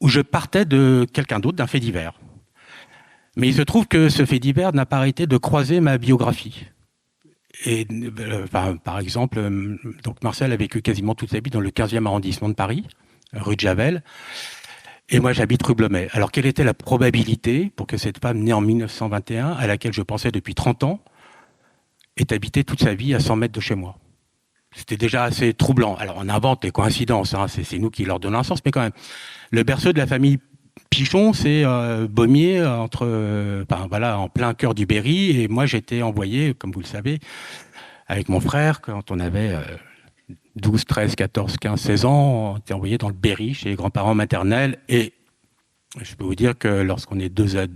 où je partais de quelqu'un d'autre, d'un fait divers. Mais il se trouve que ce fait divers n'a pas arrêté de croiser ma biographie. Et par exemple, donc Marcel a vécu quasiment toute sa vie dans le 15e arrondissement de Paris, rue de Javel, et moi j'habite rue Blomet. Alors quelle était la probabilité pour que cette femme née en 1921, à laquelle je pensais depuis 30 ans, ait habité toute sa vie à 100 mètres de chez moi? C'était déjà assez troublant. Alors on invente des coïncidences, hein, c'est nous qui leur donnons un sens, mais quand même. Le berceau de la famille Pichon, c'est Beaumier, en plein cœur du Berry, et moi j'étais envoyé, comme vous le savez, avec mon frère, quand on avait 12, 13, 14, 15, 16 ans, on était envoyé dans le Berry, chez les grands-parents maternels, et je peux vous dire que lorsqu'on est deux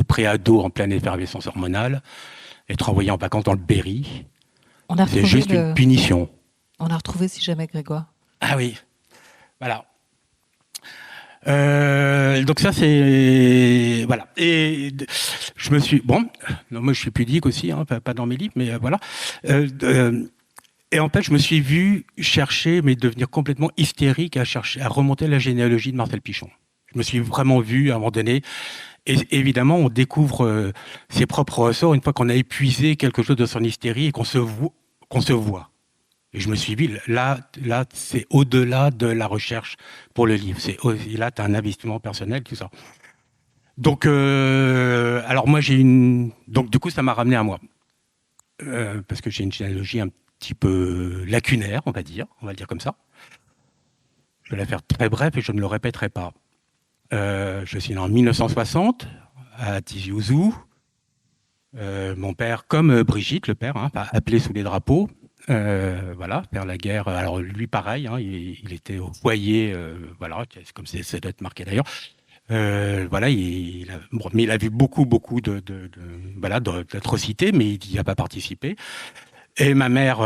pré-ados en pleine effervescence hormonale, être envoyé en vacances dans le Berry, c'est juste une punition. On a retrouvé si jamais Grégoire. Ah oui, voilà. Donc ça c'est voilà, et je me suis moi je suis pudique aussi, hein, pas dans mes livres, mais voilà. Et en fait je me suis vu chercher, mais devenir complètement hystérique à remonter la généalogie de Marcel Pichon. Je me suis vraiment vu à un moment donné, et évidemment on découvre ses propres ressorts une fois qu'on a épuisé quelque chose de son hystérie et qu'on se voit. Et je me suis dit, là, c'est au-delà de la recherche pour le livre. Là, tu as un investissement personnel, tout ça. Donc, alors moi, donc du coup, ça m'a ramené à moi. Parce que j'ai une généalogie un petit peu lacunaire, on va le dire comme ça. Je vais la faire très bref et je ne le répéterai pas. Je suis né en 1960, à Tizi Ouzou. Mon père, comme Brigitte, le père, hein, appelé sous les drapeaux, voilà, faire la guerre. Alors lui, pareil, hein, il était au foyer, voilà, c'est comme ça doit être marqué d'ailleurs. Voilà, mais il a vu beaucoup d'atrocités, mais il n'y a pas participé. Et ma mère,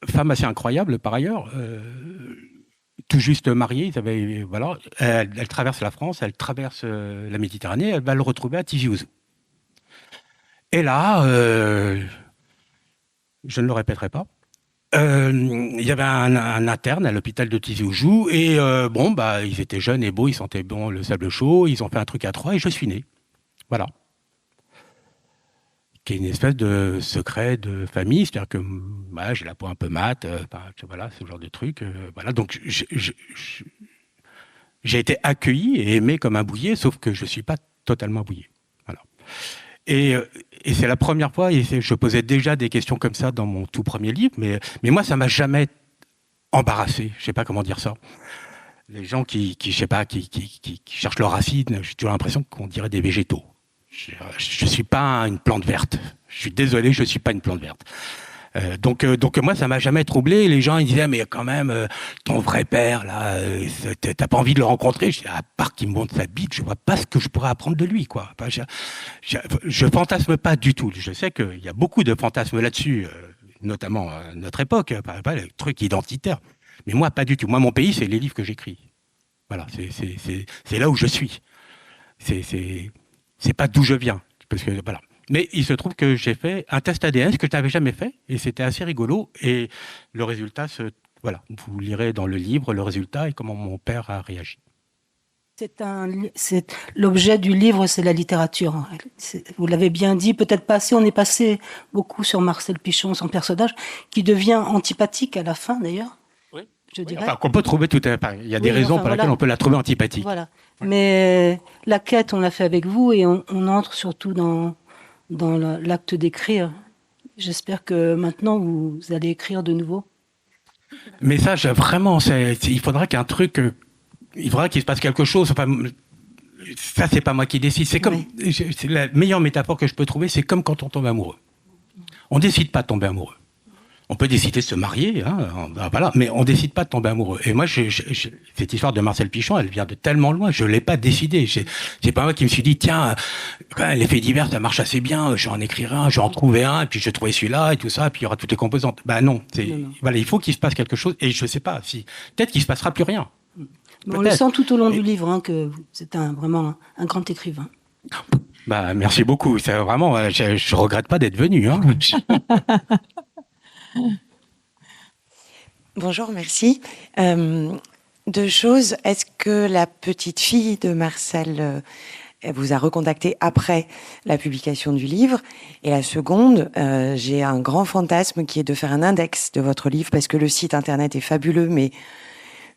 femme assez incroyable par ailleurs, tout juste mariée, elle traverse la France, elle traverse la Méditerranée, elle va le retrouver à Tizi Ouzou. Et là, je ne le répéterai pas, il y avait un interne à l'hôpital de Tizi Ouzou, et ils étaient jeunes et beaux, ils sentaient bon le sable chaud, ils ont fait un truc à trois et je suis né. Voilà. Qui est une espèce de secret de famille, c'est-à-dire que j'ai la peau un peu mate, voilà, ce genre de truc. Voilà, donc j'ai été accueilli et aimé comme un bouillet, sauf que je ne suis pas totalement bouillet. Voilà. Et c'est la première fois, et je posais déjà des questions comme ça dans mon tout premier livre, mais moi, ça m'a jamais embarrassé. Je sais pas comment dire ça. Les gens qui je sais pas, qui cherchent leurs racines, j'ai toujours l'impression qu'on dirait des végétaux. Je suis pas une plante verte. Je suis désolé, je suis pas une plante verte. Donc moi, ça m'a jamais troublé. Les gens, ils disaient, mais quand même, ton vrai père, là, t'as pas envie de le rencontrer. Je dis, à part qu'il me montre sa bite, je vois pas ce que je pourrais apprendre de lui, quoi. Enfin, je fantasme pas du tout. Je sais qu'il y a beaucoup de fantasmes là-dessus, notamment à notre époque, pas les trucs identitaires. Mais moi, pas du tout. Moi, mon pays, c'est les livres que j'écris. Voilà, c'est là où je suis. C'est pas d'où je viens, parce que voilà. Mais il se trouve que j'ai fait un test ADN, ce que je n'avais jamais fait, et c'était assez rigolo. Et le résultat, voilà, vous lirez dans le livre le résultat et comment mon père a réagi. L'objet du livre, c'est la littérature. Vous l'avez bien dit, peut-être pas assez. On est passé beaucoup sur Marcel Pichon, son personnage, qui devient antipathique à la fin, d'ailleurs. Oui. Je dirais. Enfin, qu'on peut trouver tout à fait. Il y a des raisons pour lesquelles on peut la trouver antipathique. Voilà. Ouais. Mais la quête, on l'a fait avec vous, et on entre surtout dans l'acte d'écrire. J'espère que maintenant, vous allez écrire de nouveau. Mais ça, vraiment, il faudra qu'un truc... il faudra qu'il se passe quelque chose. Enfin, ça, c'est pas moi qui décide. C'est comme... Oui. C'est la meilleure métaphore que je peux trouver, c'est comme quand on tombe amoureux. On décide pas de tomber amoureux. On peut décider de se marier, hein, voilà, mais on décide pas de tomber amoureux. Et moi, cette histoire de Marcel Pichon, elle vient de tellement loin, je l'ai pas décidé. C'est pas moi qui me suis dit, tiens, les faits divers, ça marche assez bien, je vais en écrire un, je vais en trouver un, et puis je vais trouver celui-là, et tout ça, et puis il y aura toutes les composantes. Ben non, non. Voilà, il faut qu'il se passe quelque chose, et je sais pas, peut-être qu'il se passera plus rien. On le sent tout au long du livre, hein, que c'est vraiment un grand écrivain. Bah, merci beaucoup, c'est vraiment, je regrette pas d'être venu, hein. Bonjour, merci. Deux choses. Est-ce que la petite fille de Marcel vous a recontacté après la publication du livre? Et la seconde, j'ai un grand fantasme qui est de faire un index de votre livre, parce que le site internet est fabuleux,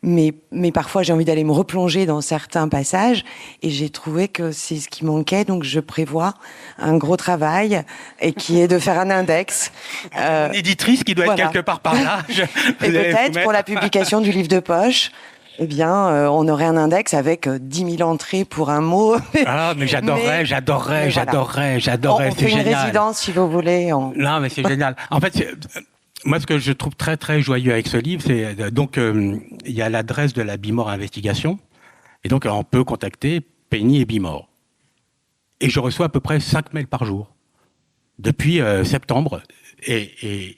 mais parfois j'ai envie d'aller me replonger dans certains passages, et j'ai trouvé que c'est ce qui manquait, donc je prévois un gros travail, et qui est de faire un index. Une éditrice qui doit être quelque part par là. Et peut-être pour la publication du livre de poche, eh bien, on aurait un index avec 10 000 entrées pour un mot. Ah, mais j'adorerais, on fait une résidence, si vous voulez. Non, mais c'est génial. En fait, moi, ce que je trouve très, très joyeux avec ce livre, c'est donc il y a l'adresse de la Bimor Investigation, et donc on peut contacter Penny et Bimor. Et je reçois à peu près 5 mails par jour depuis septembre, et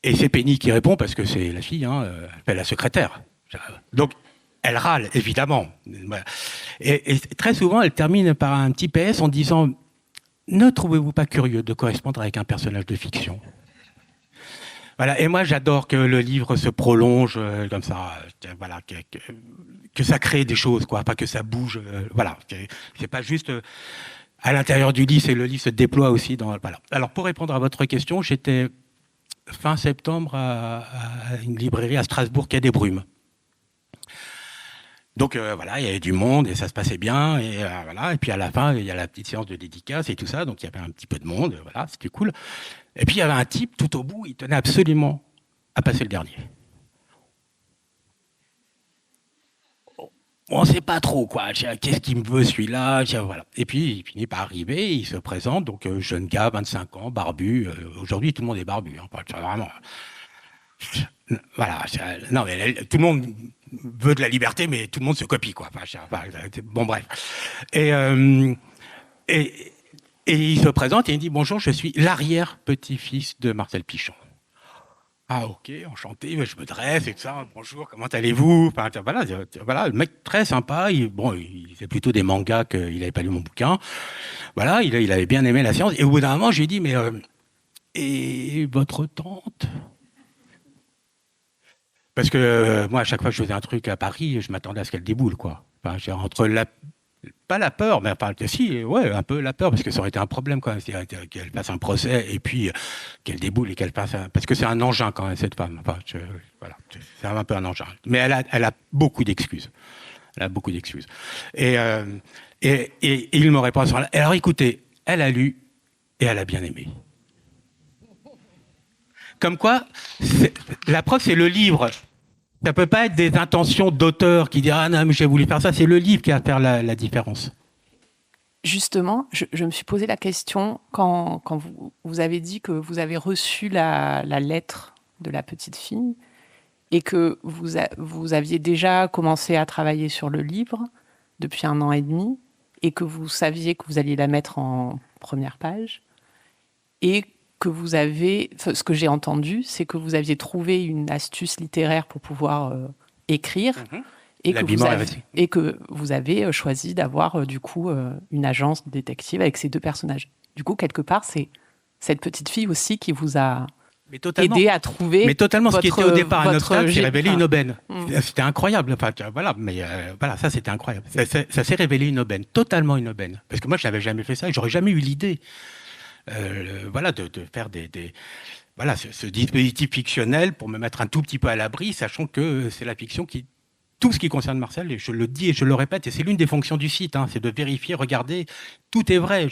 c'est Penny qui répond parce que c'est la fille, hein, elle fait la secrétaire. Donc elle râle évidemment, et très souvent elle termine par un petit PS en disant: ne trouvez-vous pas curieux de correspondre avec un personnage de fiction? Voilà, et moi j'adore que le livre se prolonge comme ça, voilà, que ça crée des choses, quoi, pas que ça bouge, voilà, c'est pas juste à l'intérieur du livre, c'est le livre se déploie aussi dans, voilà. Alors pour répondre à votre question, j'étais fin septembre à une librairie à Strasbourg, Quai des Brumes. Donc voilà, il y avait du monde et ça se passait bien, et voilà, et puis à la fin il y a la petite séance de dédicace et tout ça, donc il y avait un petit peu de monde, voilà, c'était cool. Et puis il y avait un type tout au bout, il tenait absolument à passer le dernier. On ne sait pas trop, quoi. Qu'est-ce qu'il me veut, celui-là, voilà. Et puis il finit par arriver, il se présente, donc jeune gars, 25 ans, barbu. Aujourd'hui tout le monde est barbu, hein, vraiment. Voilà, non mais tout le monde veut de la liberté, mais tout le monde se copie, quoi. Bon, bref. Et il se présente et il dit: bonjour, je suis l'arrière-petit-fils de Marcel Pichon. Ah, ok, enchanté, je me dresse et tout ça. Bonjour, comment allez-vous? Enfin, voilà, le mec très sympa. Il faisait plutôt des mangas qu'il n'avait pas lu mon bouquin. Voilà, il avait bien aimé la séance. Et au bout d'un moment, j'ai dit: mais et votre tante? Parce que moi, à chaque fois que je faisais un truc à Paris, je m'attendais à ce qu'elle déboule, quoi. Enfin, entre pas la peur, mais enfin, si, ouais, un peu la peur, parce que ça aurait été un problème, quoi. Qu'elle fasse un procès et puis qu'elle déboule et qu'elle fasse parce que c'est un engin, quand même, cette femme. Enfin, voilà, c'est un peu un engin. Mais elle a beaucoup d'excuses. Elle a beaucoup d'excuses. Et il me répond à ce moment-là: alors écoutez, elle a lu et elle a bien aimé. Comme quoi, la preuve, c'est le livre. Ça peut pas être des intentions d'auteur qui disent « Ah non, mais j'ai voulu faire ça », c'est le livre qui va faire la différence. Justement, je me suis posé la question quand vous avez dit que vous avez reçu la lettre de la petite fille et que vous aviez déjà commencé à travailler sur le livre depuis 1 an et demi et que vous saviez que vous alliez la mettre en première page et que vous avez, ce que j'ai entendu, c'est que vous aviez trouvé une astuce littéraire pour pouvoir écrire et que vous avez choisi d'avoir du coup une agence détective avec ces 2 personnages. Du coup, quelque part, c'est cette petite fille aussi qui vous a aidé à trouver. Mais totalement, ce qui était au départ un obstacle s'est révélé une aubaine. C'était incroyable. Enfin, voilà, mais voilà, ça c'était incroyable. Ça s'est révélé une aubaine, totalement une aubaine. Parce que moi, je n'avais jamais fait ça et j'aurais jamais eu l'idée. Voilà, de faire voilà, ce dispositif fictionnel pour me mettre un tout petit peu à l'abri, sachant que c'est la fiction qui, tout ce qui concerne Marcel, et je le dis et je le répète, et c'est l'une des fonctions du site, c'est de vérifier, regarder, tout est vrai.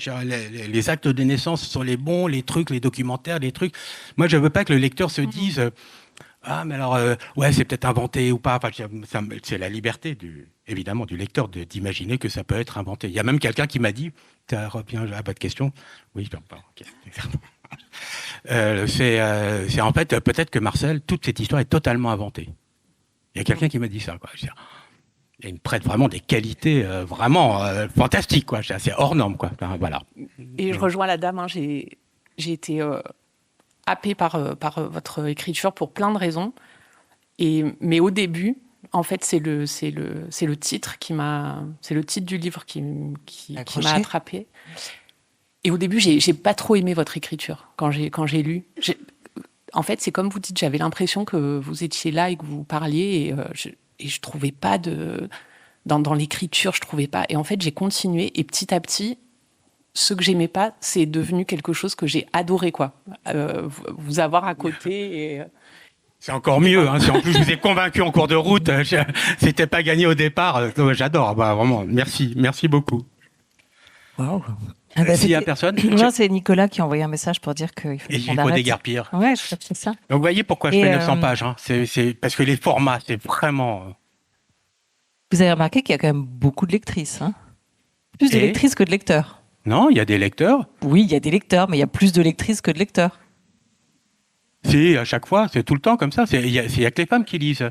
Les actes de naissance sont les bons, les trucs, les documentaires, les trucs. Moi, je veux pas que le lecteur se dise ah, mais alors, ouais, c'est peut-être inventé ou pas. Enfin, c'est la liberté, évidemment, du lecteur d'imaginer que ça peut être inventé. Il y a même quelqu'un qui m'a dit, tu reviens à votre question. Oui, okay. C'est en fait, peut-être que Marcel, toute cette histoire est totalement inventée. Il y a quelqu'un qui m'a dit ça, quoi. Il me prête vraiment des qualités vraiment fantastiques, quoi. C'est hors norme, quoi. Enfin, voilà. Et je rejoins la dame, j'ai été happée par votre écriture pour plein de raisons. Mais au début, en fait, c'est le titre c'est le titre du livre qui m'a attrapée. Et au début, j'ai pas trop aimé votre écriture quand j'ai lu. En fait, c'est comme vous dites, j'avais l'impression que vous étiez là et que vous parliez et je trouvais pas dans l'écriture, je trouvais pas. Et en fait, j'ai continué et petit à petit, ce que j'aimais pas, c'est devenu quelque chose que j'ai adoré, quoi. Vous avoir à côté et... C'est encore mieux, si en plus je vous ai convaincu en cours de route, c'était pas gagné au départ. J'adore, vraiment. Merci beaucoup. Waouh. S'il y a personne. Non, c'est Nicolas qui a envoyé un message pour dire qu'il faut déguerpir. Ouais, c'est ça. Donc vous voyez pourquoi je fais 900 pages. C'est parce que les formats, c'est vraiment. Vous avez remarqué qu'il y a quand même beaucoup de lectrices. Plus de lectrices que de lecteurs. Non, il y a des lecteurs. Oui, il y a des lecteurs, mais il y a plus de lectrices que de lecteurs. Si, à chaque fois, c'est tout le temps comme ça. Il y a que les femmes qui lisent.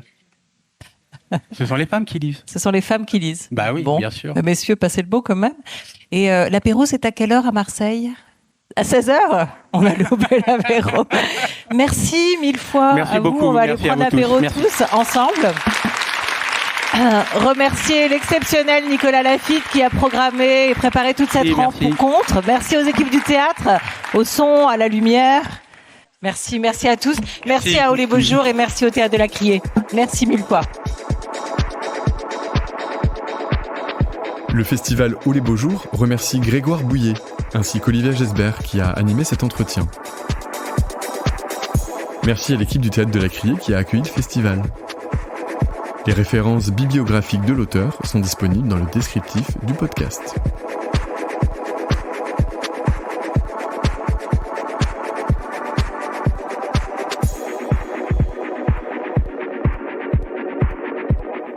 Ce sont les femmes qui lisent. Ce sont les femmes qui lisent. Bah oui, bon, bien sûr. Messieurs, passez le beau quand même. Et l'apéro, c'est à quelle heure à Marseille ? À 16h ? On a loupé l'apéro. Merci 1000 fois. Merci à vous. beaucoup. On va aller prendre l'apéro tous ensemble. Remercier l'exceptionnel Nicolas Laffitte qui a programmé et préparé toute cette rencontre. Merci aux équipes du théâtre, au son, à la lumière. Merci à tous. Merci à Olé Beaujour et merci au Théâtre de la Criée. Merci 1000 fois. Le festival Olé Beaujour remercie Grégoire Bouillet, ainsi qu'Olivia Gesbert qui a animé cet entretien. Merci à l'équipe du Théâtre de la Criée qui a accueilli le festival. Les références bibliographiques de l'auteur sont disponibles dans le descriptif du podcast.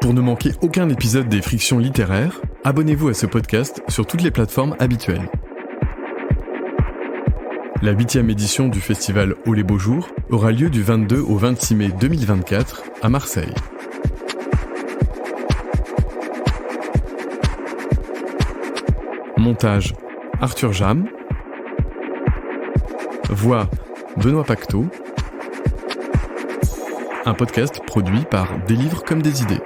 Pour ne manquer aucun épisode des Frictions littéraires, abonnez-vous à ce podcast sur toutes les plateformes habituelles. La 8e édition du festival Olé Beaujour aura lieu du 22 au 26 mai 2024 à Marseille. Montage Arthur Jam. Voix Benoît Pacteau. Un podcast produit par Des livres comme des idées.